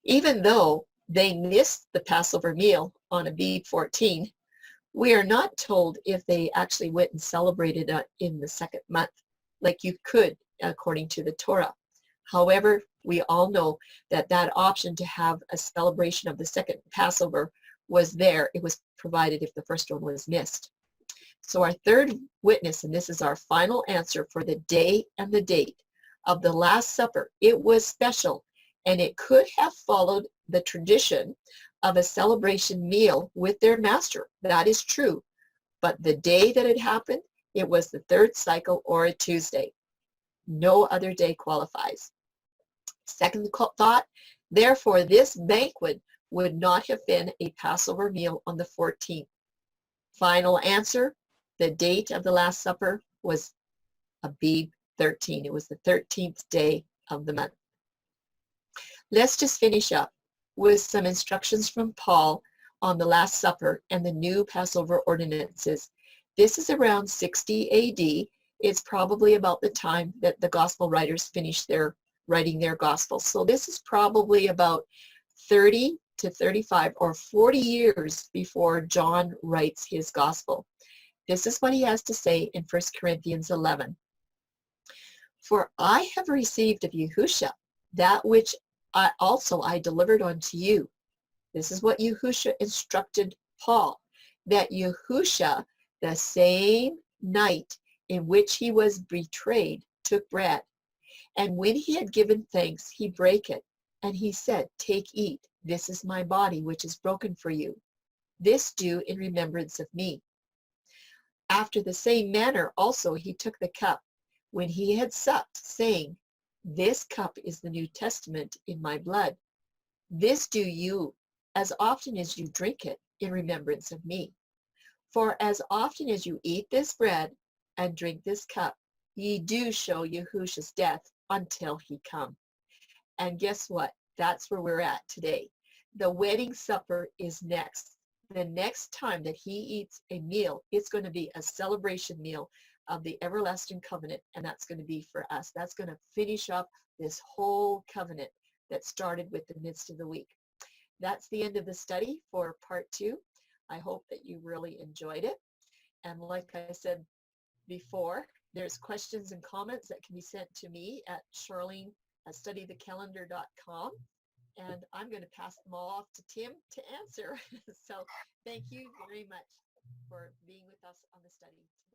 Speaker 2: Even though they missed the Passover meal on Abib 14, we are not told if they actually went and celebrated it in the second month, like you could according to the Torah. However, we all know that that option to have a celebration of the second Passover was there. It was provided if the first one was missed. So our third witness, and this is our final answer for the day and the date of the Last Supper, it was special, and it could have followed the tradition of a celebration meal with their master. That is true. But the day that it happened, it was the third cycle or a Tuesday. No other day qualifies. Second thought, therefore this banquet would not have been a Passover meal on the 14th. Final answer, the date of the Last Supper was Abib 13. It was the 13th day of the month. Let's just finish up with some instructions from Paul on the Last Supper and the new Passover ordinances. This is around 60 AD. It's probably about the time that the gospel writers finished writing their gospels. So this is probably about 30 to 35 or 40 years before John writes his gospel. This is what he has to say in 1 Corinthians 11. For I have received of Yahusha that which I delivered unto you. This is what Yahusha instructed Paul, that Yahusha, the same night in which he was betrayed, took bread. And when he had given thanks, he brake it. And he said, Take, eat. This is my body, which is broken for you. This do in remembrance of me. After the same manner also he took the cup, when he had supped, saying, This cup is the New Testament in my blood. This do you, as often as you drink it, in remembrance of me. For as often as you eat this bread and drink this cup, ye do show Yahusha's death until he come. And guess what? That's where we're at today. The wedding supper is next. The next time that he eats a meal, it's going to be a celebration meal of the everlasting covenant, and that's going to be for us. That's going to finish up this whole covenant that started with the midst of the week. That's the end of the study for part 2. I hope that you really enjoyed it. And like I said before, there's questions and comments that can be sent to me at Charlene@studythecalendar.com. And I'm going to pass them all off to Tim to answer. So thank you very much for being with us on the study today.